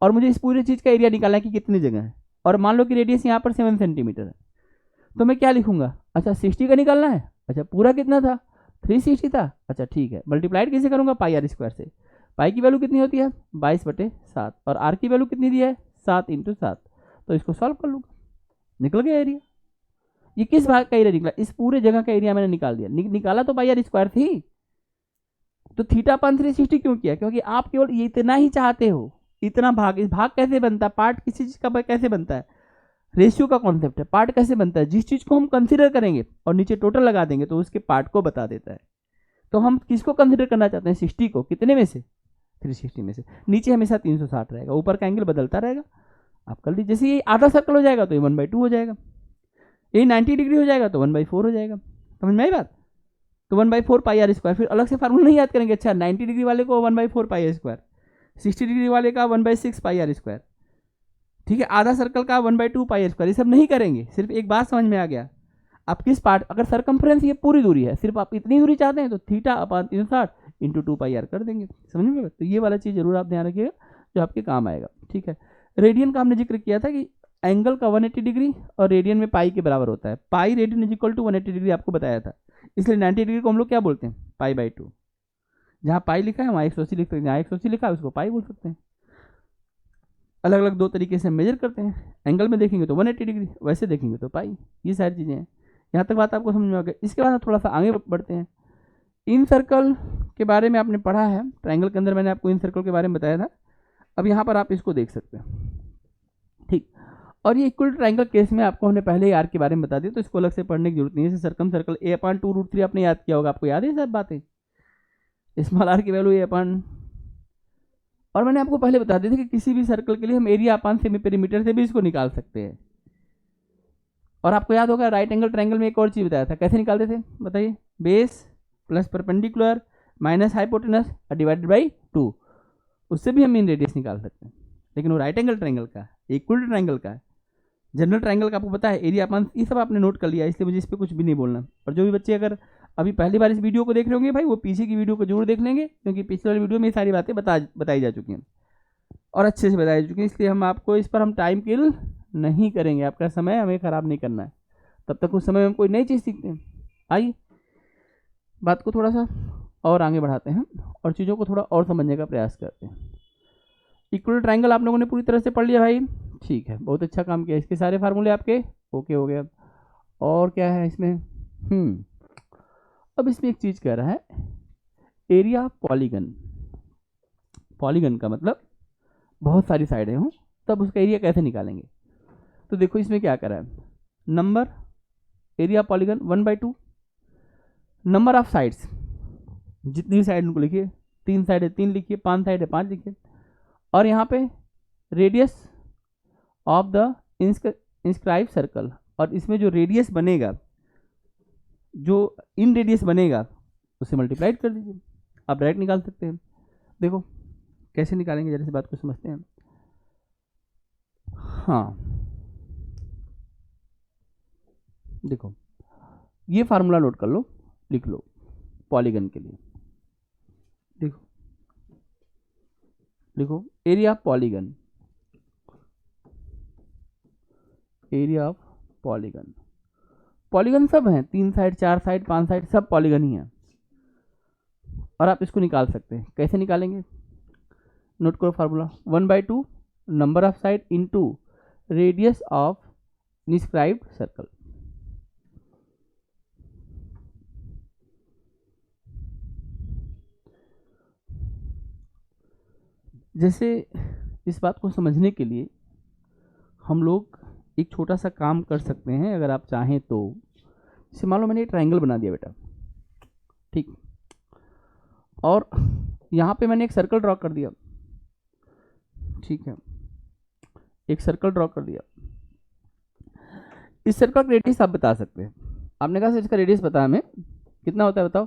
और मुझे इस पूरी चीज़ का एरिया निकालना है कि कितनी जगह है, और मान लो कि रेडियस यहाँ पर 7 सेंटीमीटर है, तो मैं क्या लिखूंगा, अच्छा 60 का निकालना है, अच्छा पूरा कितना था 360 था, अच्छा ठीक है, मल्टीप्लाइड कैसे करूँगा πr² से। पाई की वैल्यू कितनी होती है 22/7 और आर की वैल्यू कितनी दी है 7 × 7, तो इसको सॉल्व कर लूँगा, निकल गया एरिया। ये किस भाग का एरिया निकला, इस पूरे जगह का एरिया मैंने निकाल दिया। निकाला तो πr² थी, तो थीटा अपन 360 क्यों किया? क्योंकि आप केवल ये इतना ही चाहते हो, इतना भाग। इस भाग कैसे बनता है? पार्ट किसी चीज का कैसे बनता है? रेशियो का कॉन्सेप्ट है। पार्ट कैसे बनता है? जिस चीज को हम कंसीडर करेंगे और नीचे टोटल लगा देंगे तो उसके पार्ट को बता देता है। तो हम किसको कंसीडर करना चाहते हैं? 60 को। कितने में से? 360 में से। नीचे हमेशा 360 रहेगा, ऊपर का एंगल बदलता रहेगा। आप कर लीजिए, जैसे ये आधा सर्कल हो जाएगा तो ये 1/2 हो जाएगा, ये 90 डिग्री हो जाएगा तो 1/4 हो जाएगा। समझ में आई बात? तो 1/4 पाई आर स्क्वायर। फिर अलग से फार्मूला नहीं याद करेंगे। अच्छा, 90 डिग्री वाले को 1/4 पाई आर स्क्वायर, 60 डिग्री वाले का 1/6 पाई आर स्क्वायर, ठीक है, आधा सर्कल का 1/2 पाई आर स्क्वायर। ये सब नहीं करेंगे। सिर्फ एक बात समझ में आ गया, आप किस पार्ट, अगर सरकमफ्रेंस ये पूरी दूरी है, सिर्फ आप इतनी दूरी चाहते हैं तो theta upon 360 into 2 pi R कर देंगे। समझ में? तो ये वाला चीज़ जरूर आप ध्यान रखिएगा जो आपके काम आएगा। ठीक है, रेडियन का हमने जिक्र किया था कि एंगल का 180 डिग्री और रेडियन में पाई के बराबर होता है। Pi radian is equal to 180 degree आपको बताया था, इसलिए 90 डिग्री को हम लोग क्या बोलते हैं? π/2। जहाँ पाई लिखा है वहाँ 180 लिख सकते हैं, जहाँ 180 लिखा है उसको पाई बोल सकते हैं। अलग अलग दो तरीके से मेजर करते हैं। एंगल में देखेंगे तो 180 डिग्री, वैसे देखेंगे तो पाई। ये सारी चीज़ें हैं। यहाँ तक बात आपको समझ में आ गई। इसके बाद थोड़ा सा आगे बढ़ते हैं। इन सर्कल के बारे में आपने पढ़ा है, ट्रायंगल के अंदर मैंने आपको इन सर्कल के बारे में बताया था। अब यहाँ पर आप इसको देख सकते हैं, ठीक। और ये इक्वल ट्रायंगल केस में आपको हमने पहले ही आर के बारे में बता दिया, तो इसको अलग से पढ़ने की जरूरत नहीं है। सर्कम सर्कल a/2√3 आपने याद किया होगा, आपको याद है सब बातें। स्मॉल आर की वैल्यू a/, और मैंने आपको पहले बता दिया था कि किसी भी सर्कल के लिए हम एरिया अपान सेमी पेरीमीटर से भी इसको निकाल सकते हैं। और आपको याद होगा राइट एंगल ट्रायंगल में एक और चीज बताया था, कैसे निकालते थे बताइए? Base plus perpendicular minus hypotenuse divided by 2, उससे भी हम मीन रेडियस निकाल सकते हैं। लेकिन वो राइट एंगल ट्रायंगल का, इक्वल ट्रायंगल का है। जनरल ट्रायंगल का आपको पता है एरिया अपान, ये सब आपने नोट कर लिया, इसलिए मुझे इस पर कुछ भी नहीं बोलना। और जो भी बच्चे अगर अभी पहली बार इस वीडियो को देख रहे होंगे भाई, वो पीछे की वीडियो को जरूर देख लेंगे, क्योंकि पिछले वाली वीडियो में ये सारी बातें बताई जा चुकी हैं और अच्छे से बताई जा चुकी हैं। इसलिए हम आपको इस पर हम टाइम किल नहीं करेंगे, आपका समय हमें ख़राब नहीं करना है। तब तक उस समय में हम कोई नई चीज़ सीखते हैं। आइए बात को थोड़ा सा और आगे बढ़ाते हैं और चीज़ों को थोड़ा और समझने का प्रयास करते हैं। इक्वल ट्रायंगल आप लोगों ने पूरी तरह से पढ़ लिया भाई, ठीक है, बहुत अच्छा काम किया। इसके सारे फार्मूले आपके ओके हो गए। अब और क्या है इसमें? अब इसमें एक चीज़ कह रहा है, एरिया पॉलीगन। पॉलीगन का मतलब बहुत सारी साइडें हों, तब उसका एरिया कैसे निकालेंगे? तो देखो इसमें क्या कर रहा है, number area polygon 1/2, number of sides, जितनी साइड उनको लिखिए, 3 साइड है 3 लिखिए, 5 साइड है 5 लिखिए, और यहाँ पे radius of the inscribe circle, और इसमें जो रेडियस बनेगा, जो इन रेडियस बनेगा उससे मल्टीप्लाइड कर दीजिए। आप डायरेक्ट निकाल सकते हैं। देखो कैसे निकालेंगे, जरा से बात को समझते हैं। हाँ देखो, ये फार्मूला नोट कर लो, लिख लो पॉलीगन के लिए। देखो लिखो area polygon, area of polygon. Polygon सब हैं, 3 साइड 4 साइड 5 साइड, सब पॉलीगन ही हैं। और आप इसको निकाल सकते हैं। कैसे निकालेंगे? नोट करो formula, 1/2 number of side into radius of inscribed circle. जैसे इस बात को समझने के लिए हम लोग एक छोटा सा काम कर सकते हैं, अगर आप चाहें तो। जैसे मान लो मैंने एक ट्रायंगल बना दिया बेटा, ठीक, और यहाँ पे मैंने एक सर्कल ड्रॉ कर दिया, ठीक है, एक सर्कल ड्रॉ कर दिया। इस सर्कल का रेडियस आप बता सकते हैं। आपने कहा सर इसका रेडियस पता हमें, कितना होता है बताओ?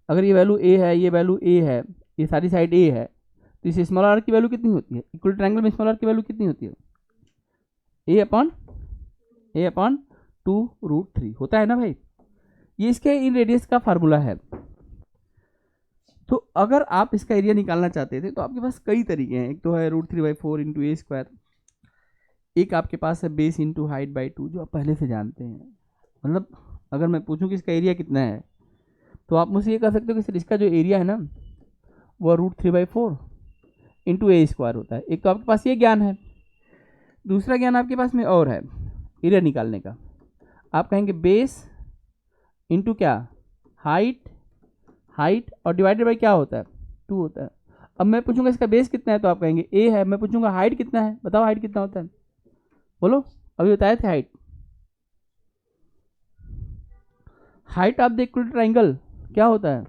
अगर ये वैल्यू ए है, ये वैल्यू ए है, ये सारी साइड ए है, तो इस स्मॉल आर की वैल्यू कितनी होती है? इक्वल ट्रायंगल में स्मॉल आर की वैल्यू कितनी होती है? a/2√3 होता है ना भाई। ये इसके इन रेडियस का फार्मूला है। तो अगर आप इसका एरिया निकालना चाहते थे तो आपके पास कई तरीके हैं। एक तो है √3/4 इंटू ए स्क्वायर, एक आपके पास है बेस इंटू हाइट बाई 2, जो आप पहले से जानते हैं। मतलब अगर मैं पूछूं कि इसका एरिया कितना है, तो आप मुझसे ये कह सकते हो कि सर इसका जो एरिया है ना वो √3/4 इंटू ए स्क्वायर होता है। एक तो आपके पास ये ज्ञान है, दूसरा ज्ञान आपके पास में और है एरिया निकालने का। आप कहेंगे बेस इंटू क्या? हाइट हाइट और डिवाइडेड बाई क्या होता है 2 होता है। अब मैं पूछूंगा इसका बेस कितना है तो आप कहेंगे a है। मैं पूछूंगा हाइट कितना है, बताओ हाइट कितना होता है, बोलो। अभी बताए थे height. Height of the equal triangle क्या होता है,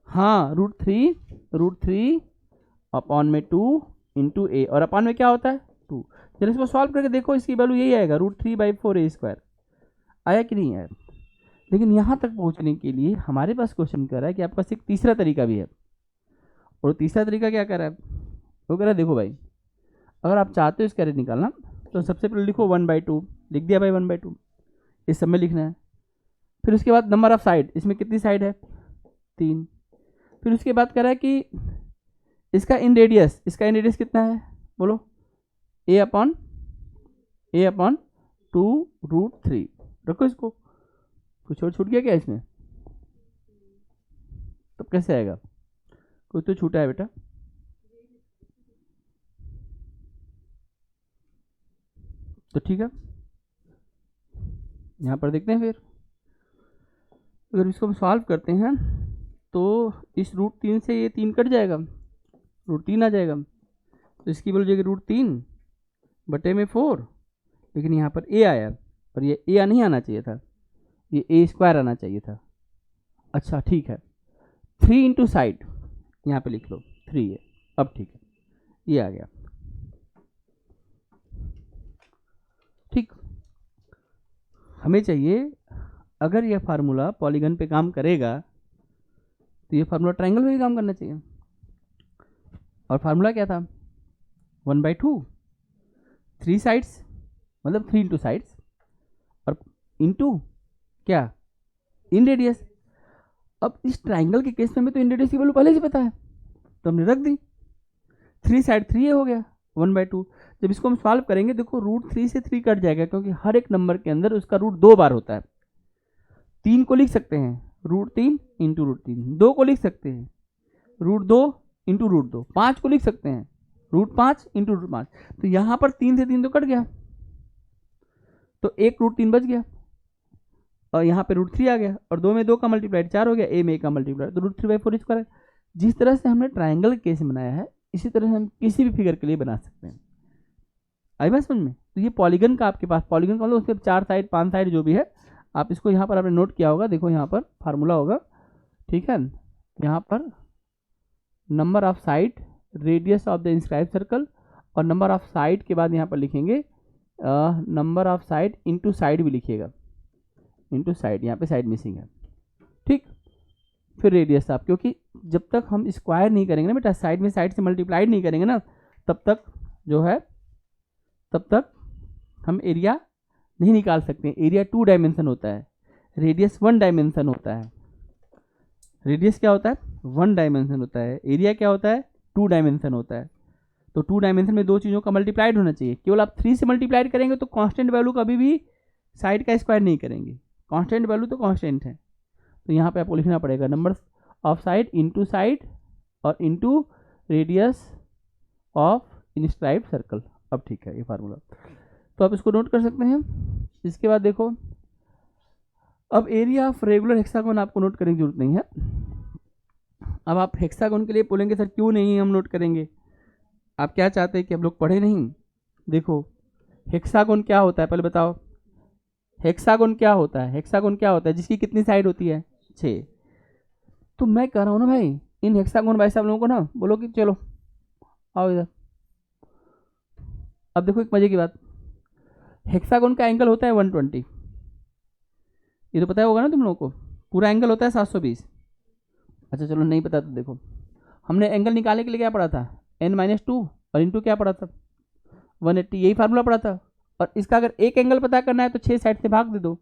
हाँ √3 अपॉन में 2 इंटू ए, और अपॉन में क्या होता है 2। चलो इसको सॉल्व करके देखो, इसकी वैल्यू यही आएगा √3/4a²। आया कि नहीं आया। लेकिन यहाँ तक पहुँचने के लिए हमारे पास क्वेश्चन कर रहा है कि आपके पास एक तीसरा तरीका भी है। और तीसरा तरीका क्या कर रहा है, वो कह रहा है देखो भाई, अगर आप चाहते हो इसका रेट निकालना तो सबसे पहले लिखो 1/2, लिख दिया भाई 1/2, इस सब में लिखना है। फिर उसके बाद नंबर ऑफ साइड, इसमें कितनी साइड है 3। फिर उसके बाद कह रहा है कि इसका इन रेडियस कितना है, बोलो a/2 √3। रखो इसको, कुछ और छूट गया क्या इसमें, तब कैसे आएगा, कुछ तो छूटा है बेटा। तो ठीक है, यहाँ पर देखते हैं। फिर अगर इसको हम सॉल्व करते हैं तो इस √3 से ये 3 कट जाएगा, √3 आ जाएगा। तो इसकी बोल जाएगी √3/4, लेकिन यहाँ पर a आया और ये a नहीं आना चाहिए था, ये a² आना चाहिए था। अच्छा ठीक है, 3 इंटू साइड यहाँ पे लिख लो 3 है। अब ठीक है, ये आ गया ठीक। हमें चाहिए अगर यह फार्मूला पॉलीगन पे काम करेगा तो ये फार्मूला ट्रायंगल में भी काम करना चाहिए। और फार्मूला क्या था 1/2, 3 साइड्स मतलब 3 इंटू साइड्स और इंटू क्या इन रेडियस। अब इस ट्राइंगल के केस में हमें तो इन रेडियस की वैल्यू पहले से पता है तो हमने रख दी, 3 साइड 3 हो गया 1/2। जब इसको हम सॉल्व करेंगे देखो √3 से 3 कट जाएगा, क्योंकि हर एक नंबर के अंदर उसका रूट 2 बार होता है। 3 को लिख सकते हैं √3 इंटू √3, 2 को लिख सकते हैं √2 इंटू √2, 5 को लिख सकते हैं √5 इंटू √5। तो यहाँ पर 3 से 3 तो कट गया, तो एक √3 बच गया और यहाँ पे √3 आ गया, और 2 में 2 का मल्टीप्लाइड 4 हो गया, a में a का मल्टीप्लाइड तो √3/4²। जिस तरह से हमने ट्राइंगल केस बनाया है इसी तरह से हम किसी भी फिगर के लिए बना सकते हैं। आई बात समझ में। तो ये पॉलीगन का आपके पास, पॉलीगन का मतलब उसके 4 साइड 5 साइड जो भी है, आप इसको यहाँ पर आपने नोट किया होगा, देखो यहाँ पर फार्मूला होगा ठीक है। यहाँ पर number of side, radius of the inscribe circle, और नंबर ऑफ साइड के बाद यहाँ पर लिखेंगे number of side into side भी लिखिएगा, इंटू साइड, यहाँ पे साइड मिसिंग है ठीक। फिर रेडियस आप, क्योंकि जब तक हम स्क्वायर नहीं करेंगे ना बेटा, साइड में साइड से मल्टीप्लाइड नहीं करेंगे ना, तब तक जो है तब तक हम एरिया नहीं निकाल सकते। एरिया 2 डायमेंशन होता है, रेडियस 1 डायमेंशन होता है। रेडियस क्या होता है 1 डायमेंशन होता है, एरिया क्या होता है 2 डायमेंशन होता है। तो 2 डायमेंशन में दो चीज़ों का मल्टीप्लाइड होना चाहिए। केवल आप 3 से मल्टीप्लाइड करेंगे तो कांस्टेंट वैल्यू कभी भी साइड का स्क्वायर नहीं करेंगे, कांस्टेंट वैल्यू तो कांस्टेंट है। तो यहाँ पे आपको लिखना पड़ेगा number of side into side और into radius of inscribed circle. अब ठीक है ये फार्मूला, तो आप इसको नोट कर सकते हैं। इसके बाद देखो, अब एरिया ऑफ रेगुलर हेक्सागोन आपको नोट करने की जरूरत नहीं है। अब आप हेक्सागोन के लिए बोलेंगे सर क्यों नहीं हम नोट करेंगे, आप क्या चाहते हैं कि हम लोग पढ़े नहीं। देखो हेक्सागोन क्या होता है पहले बताओ, हेक्सागोन क्या होता है, हेक्सागोन क्या होता है जिसकी कितनी साइड होती है 6। तो मैं कह रहा हूँ ना भाई, इन हेक्सागोन भाई साहब लोगों को ना बोलो कि चलो आओ इधर। अब देखो एक मजे की बात, हेक्सागोन का एंगल होता है 120, ये तो पता होगा ना तुम लोगों को, पूरा एंगल होता है 720। अच्छा चलो नहीं पता तो देखो, हमने एंगल निकालने के लिए क्या पढ़ा था n-2 और इंटू क्या पढ़ा था 180, यही फार्मूला पढ़ा था। और इसका अगर एक एंगल पता करना है तो 6 साइड से भाग दे दो,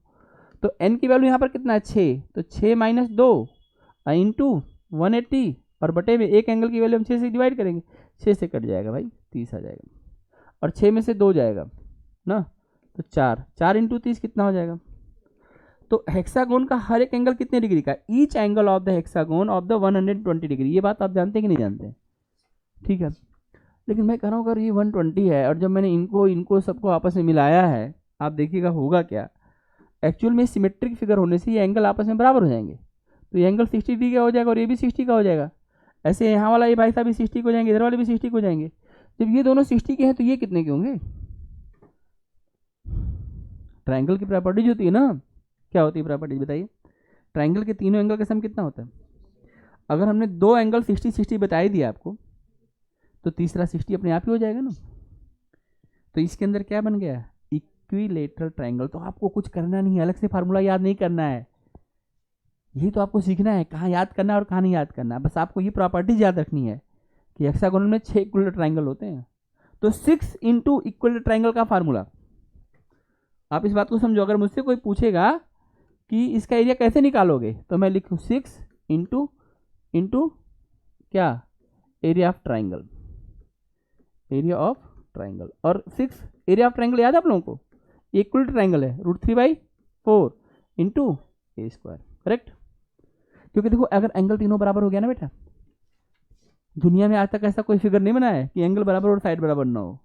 तो n की वैल्यू यहाँ पर कितना है 6, तो 6 - 2 इंटू 180 और बटे में एक एंगल की वैल्यू हम 6 से डिवाइड करेंगे, 6 से कट जाएगा भाई 30 आ जाएगा, और 6 में से 2 जाएगा ना, तो 4 इंटू 30 कितना हो जाएगा। तो हेक्सागोन का हर एक एंगल कितने डिग्री का, each angle of the hexagon of the 120 degree. ये बात आप जानते हैं कि नहीं जानते, ठीक है। लेकिन मैं कह रहा हूँ अगर ये 120 है और जब मैंने इनको सबको आपस में मिलाया है, आप देखिएगा होगा क्या, एक्चुअल में सिमेट्रिक फिगर होने से ये एंगल आपस में बराबर हो जाएंगे, तो ये एंगल 60 डिग्री का हो जाएगा और ये भी 60 का हो जाएगा। ऐसे यहाँ वाला ये भाई साहब भी 60 हो जाएंगे, इधर वाले भी 60 हो जाएंगे। जब ये दोनों 60 के हैं तो ये कितने के होंगे? ट्राइंगल की प्रॉपर्टीज होती है ना, क्या होती है प्रॉपर्टीज बताइए? ट्राइंगल के तीनों एंगल का सम कितना होता है? अगर हमने दो एंगल 60-60 बता ही दिया आपको, तो तीसरा 60 अपने आप ही हो जाएगा ना। तो इसके अंदर क्या बन गया? Equilateral triangle. तो आपको कुछ करना नहीं है, अलग से फार्मूला याद नहीं करना है, ये तो आपको सीखना है कहाँ याद करना है और कहाँ नहीं याद करना है। बस आपको ये प्रॉपर्टीज याद रखनी है कि हेक्सागोनल में 6 इक्विलेटरल ट्राइंगल होते हैं। तो 6 इंटू इक्विलेटरल ट्राइंगल का फार्मूला, आप इस बात को समझो। अगर मुझसे कोई पूछेगा कि इसका एरिया कैसे निकालोगे, तो मैं लिखूँ 6 इंटू क्या? Area of triangle, area of triangle. और 6 एरिया ऑफ ट्राइंगल याद है आप लोगों को? इक्विलेटरल ट्राइंगल है √3/4 इंटू ए स्क्वायर, करेक्ट। क्योंकि देखो अगर एंगल तीनों बराबर हो गया ना बेटा, दुनिया में आज तक ऐसा कोई फिगर नहीं बना है कि एंगल बराबर और साइड बराबर ना हो,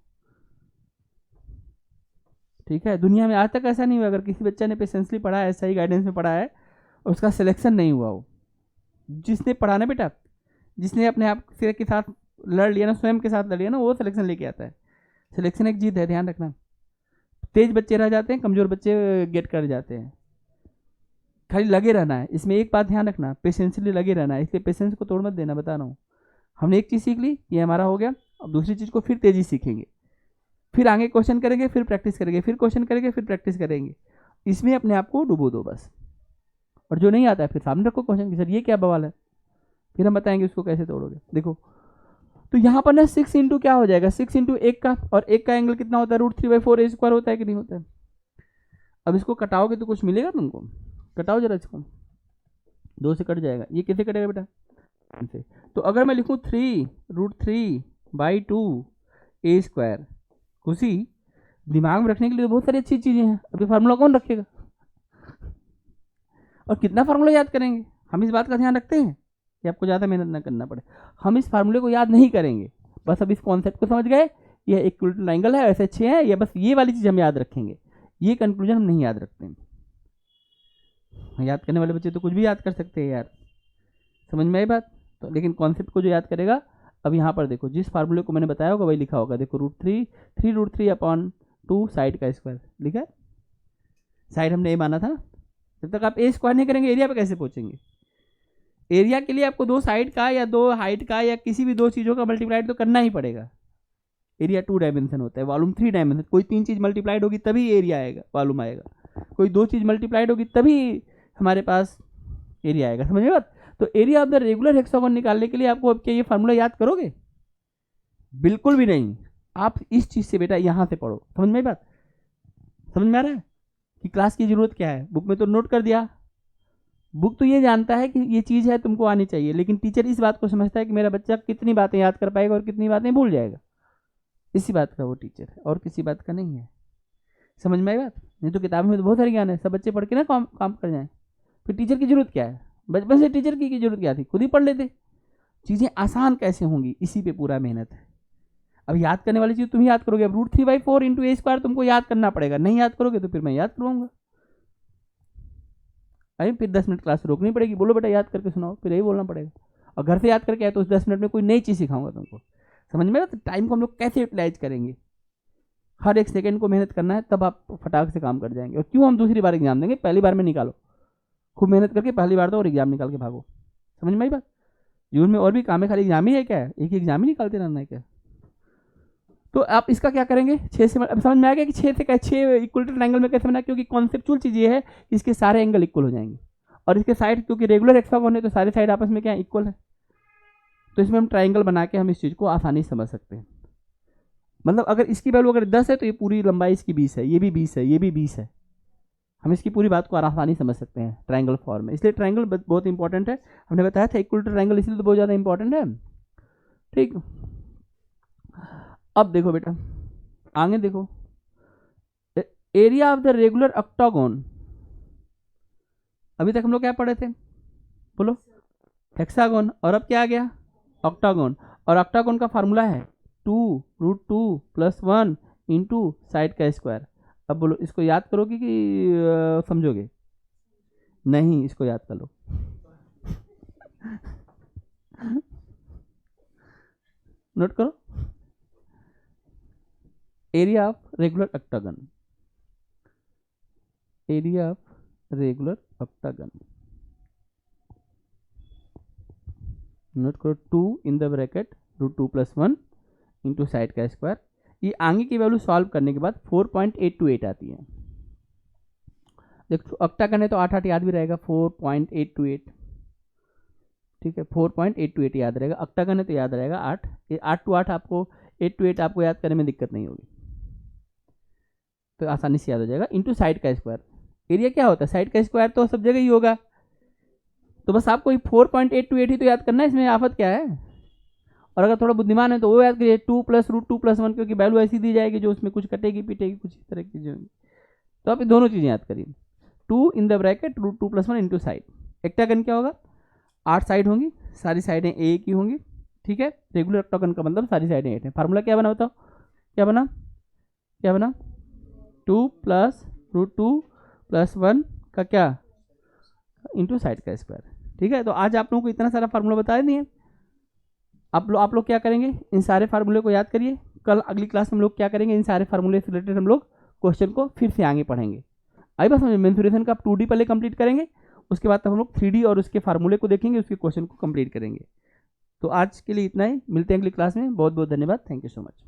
ठीक है। दुनिया में आज तक ऐसा नहीं हुआ। अगर किसी बच्चे ने पेशेंसली पढ़ा है, सही गाइडेंस में पढ़ा है, और उसका सिलेक्शन नहीं हुआ हो, जिसने पढ़ा ना बेटा, जिसने अपने आप सिर के साथ लड़ लिया ना, स्वयं के साथ लड़ लिया ना, वो सिलेक्शन लेके आता है। सिलेक्शन एक जीत है, ध्यान रखना। तेज बच्चे रह जाते हैं, कमजोर बच्चे गेट कर जाते हैं। खाली लगे रहना है, इसमें एक बात ध्यान रखना, पेशेंसली लगे रहना है, इसलिए पेशेंस को तोड़ मत देना, बता रहा हूँ। हमने एक चीज़ सीख ली, ये हमारा हो गया, अब दूसरी चीज़ को फिर तेजी सीखेंगे, फिर आगे क्वेश्चन करेंगे, फिर प्रैक्टिस करेंगे, फिर क्वेश्चन करेंगे, फिर प्रैक्टिस करेंगे। इसमें अपने आप को डुबो दो बस, और जो नहीं आता है फिर सामने रखो क्वेश्चन कि सर ये क्या बवाल है, फिर हम बताएंगे उसको कैसे तोड़ोगे। देखो तो यहाँ पर ना 6 इंटू क्या हो जाएगा? 6 इंटू 1 का, और 1 का एंगल कितना होता है? √3/4 ए स्क्वायर होता है कि नहीं होता है? अब इसको कटाओगे तो कुछ मिलेगा तुमको, कटाओ जरा इसको, 2 से कट जाएगा। ये कैसे कटेगा बेटा? से। तो अगर मैं लिखूँ 3√3/2 ए स्क्वायर, खुशी दिमाग में रखने के लिए बहुत सारी अच्छी चीज़ें हैं। अभी फार्मूला कौन रखेगा और कितना फार्मूला याद करेंगे? हम इस बात का ध्यान रखते हैं कि आपको ज़्यादा मेहनत ना करना पड़े। हम इस फार्मूले को याद नहीं करेंगे, बस अब इस कॉन्सेप्ट को समझ गए, ये इक्विलेटरल ट्रायंगल है, ऐसे अच्छे हैं, ये बस ये वाली चीज़ हम याद रखेंगे, ये कंक्लूजन हम नहीं याद रखते हैं। याद करने वाले बच्चे तो कुछ भी याद कर सकते हैं यार, समझ में आई बात? तो लेकिन कॉन्सेप्ट को जो याद करेगा, अब यहाँ पर देखो जिस फार्मूले को मैंने बताया होगा वही लिखा होगा। देखो √3/2 साइड का स्क्वायर लिखा है, साइड हमने ए माना था। जब तक आप ए स्क्वायर नहीं करेंगे एरिया पे कैसे पहुंचेंगे? एरिया के लिए आपको 2 साइड का या 2 हाइट का या किसी भी 2 चीज़ों का मल्टीप्लाइड तो करना ही पड़ेगा। एरिया 2 डायमेंशन होता है, वॉल्यूम 3 डायमेंशन। कोई 3 चीज़ मल्टीप्लाइड होगी तभी एरिया आएगा, वॉल्यूम आएगा। कोई 2 चीज़ मल्टीप्लाइड होगी तभी हमारे पास एरिया आएगा, समझ में बात? तो area of the regular hexagon निकालने के लिए आपको अब क्या ये फार्मूला याद करोगे? बिल्कुल भी नहीं। आप इस चीज़ से बेटा यहाँ से पढ़ो, समझ में बात? समझ में आ रहा है कि क्लास की ज़रूरत क्या है? बुक में तो नोट कर दिया, बुक तो ये जानता है कि ये चीज़ है तुमको आनी चाहिए, लेकिन टीचर इस बात को समझता है कि मेरा बच्चा कितनी बातें याद कर पाएगा और कितनी बातें भूल जाएगा। इसी बात का वो टीचर है और किसी बात का नहीं है, समझ में आई बात? नहीं तो किताब में तो बहुत सारे ज्ञान है, सब बच्चे पढ़ के ना काम कर जाएं, फिर टीचर की जरूरत क्या है? बचपन से टीचर की जरूरत क्या थी? खुद ही पढ़ लेते। चीज़ें आसान कैसे होंगी, इसी पे पूरा मेहनत है। अब याद करने वाली चीज़ तुम ही याद करोगे। अब √3/4 इंटू ए स्क्वायर तुमको याद करना पड़ेगा, नहीं याद करोगे तो फिर मैं याद करवाऊंगा। अरे फिर 10 मिनट क्लास रोकनी पड़ेगी, बोलो बेटा याद करके सुनाओ, फिर यही बोलना पड़ेगा। और घर से याद करके आए तो उस 10 मिनट में कोई नई चीज़ सिखाऊंगा तुमको, समझ में? तो टाइम को हम लोग कैसे यूटिलाइज करेंगे, हर एक सेकंड को मेहनत करना है, तब आप फटाक से काम कर जाएंगे। और क्यों हम दूसरी बार एग्जाम देंगे, पहली बार में निकालो, खूब मेहनत करके पहली बार दो और एग्जाम निकाल के भागो, समझ में आई बात? जीवन में और भी काम है, खाली एग्जाम ही है क्या? एक ही एग्जाम ही निकालते रहना है क्या? तो आप इसका क्या करेंगे? 6 से अब समझ में आ गया कि 6 से 6 इक्वलेटरल ट्रायंगल में कैसे बना? क्योंकि कॉन्सेप्चुअल चीज़ ये है कि इसके सारे एंगल इक्वल हो जाएंगे, और इसके साइड क्योंकि रेगुलर हेक्सागोन है तो सारे साइड आपस में क्या इक्वल है, तो इसमें हम ट्रायंगल बना के हम इस चीज़ को आसानी से समझ सकते हैं। मतलब अगर इसकी वैल्यू अगर 10 है तो ये पूरी लंबाई इसकी 20 है, ये भी 20 है, ये भी 20 है, हम इसकी पूरी बात को आसानी समझ सकते हैं ट्रायंगल फॉर्म में। इसलिए ट्रायंगल बहुत इंपॉर्टेंट है, हमने बताया था इक्वलेटरल ट्रायंगल इसलिए तो बहुत ज़्यादा इंपॉर्टेंट है, ठीक। अब देखो बेटा आगे देखो, area of the regular octagon, अभी तक हम लोग क्या पढ़े थे बोलो? हेक्सागोन, और अब क्या आ गया? ऑक्टागोन। और ऑक्टागोन का फार्मूला है 2√2 + 1 इंटू साइड का स्क्वायर। अब बोलो इसको याद करोगे कि समझोगे? नहीं, इसको याद कर लो। नोट करो, area of regular octagon, area of regular octagon. Note करो 2 in the bracket √2+1 into side का स्क्वायर। ये आगे की वैल्यू सॉल्व करने के बाद 4.828 आती है। देखो ऑक्टागन है तो 8 8 याद भी रहेगा, 4.828, ठीक है, 4.828 याद रहेगा। ऑक्टागन है तो याद रहेगा 8, 8 to 8 आपको 8 to 8 आपको याद करने में दिक्कत नहीं होगी, तो आसानी से याद हो जाएगा। इंटू साइड का स्क्वायर। एरिया क्या होता है? साइड का स्क्वायर तो सब जगह ही होगा, तो बस आपको 4.828 ही तो याद करना है, इसमें आफत क्या है? और अगर थोड़ा बुद्धिमान है तो वो याद करिए 2 + √2+1, क्योंकि वैल्यू ऐसी दी जाएगी जो उसमें कुछ कटेगी पीटेगी, कुछ इस तरह की चीजें होंगी। तो आप ये दोनों चीजें याद करिए, 2 in the bracket √2+1 into side. Octagon क्या होगा? 8 साइड होंगी, सारी साइडें एक ही होंगी, ठीक है। रेगुलर ऑक्टागन का मतलब सारी साइडें 8 है। फार्मूला क्या बना बताओ? क्या बना? 2 + √2+1 का क्या? इंटू साइड का स्क्वायर, ठीक है। तो आज आप लोगों को इतना सारा फार्मूला बता दिए। आप लोग क्या करेंगे? इन सारे फार्मूले को याद करिए। कल अगली क्लास में हम लोग क्या करेंगे? इन सारे फार्मूले से रिलेटेड हम लोग क्वेश्चन को फिर से आगे पढ़ेंगे। आई बात समझ? मेंसुरेशन का आप 2D पहले कंप्लीट करेंगे, उसके बाद तब हम लोग 3D और उसके फार्मूले को देखेंगे, उसके क्वेश्चन को कंप्लीट करेंगे। तो आज के लिए इतना ही, मिलते हैं अगली क्लास में। बहुत बहुत धन्यवाद, थैंक यू सो मच।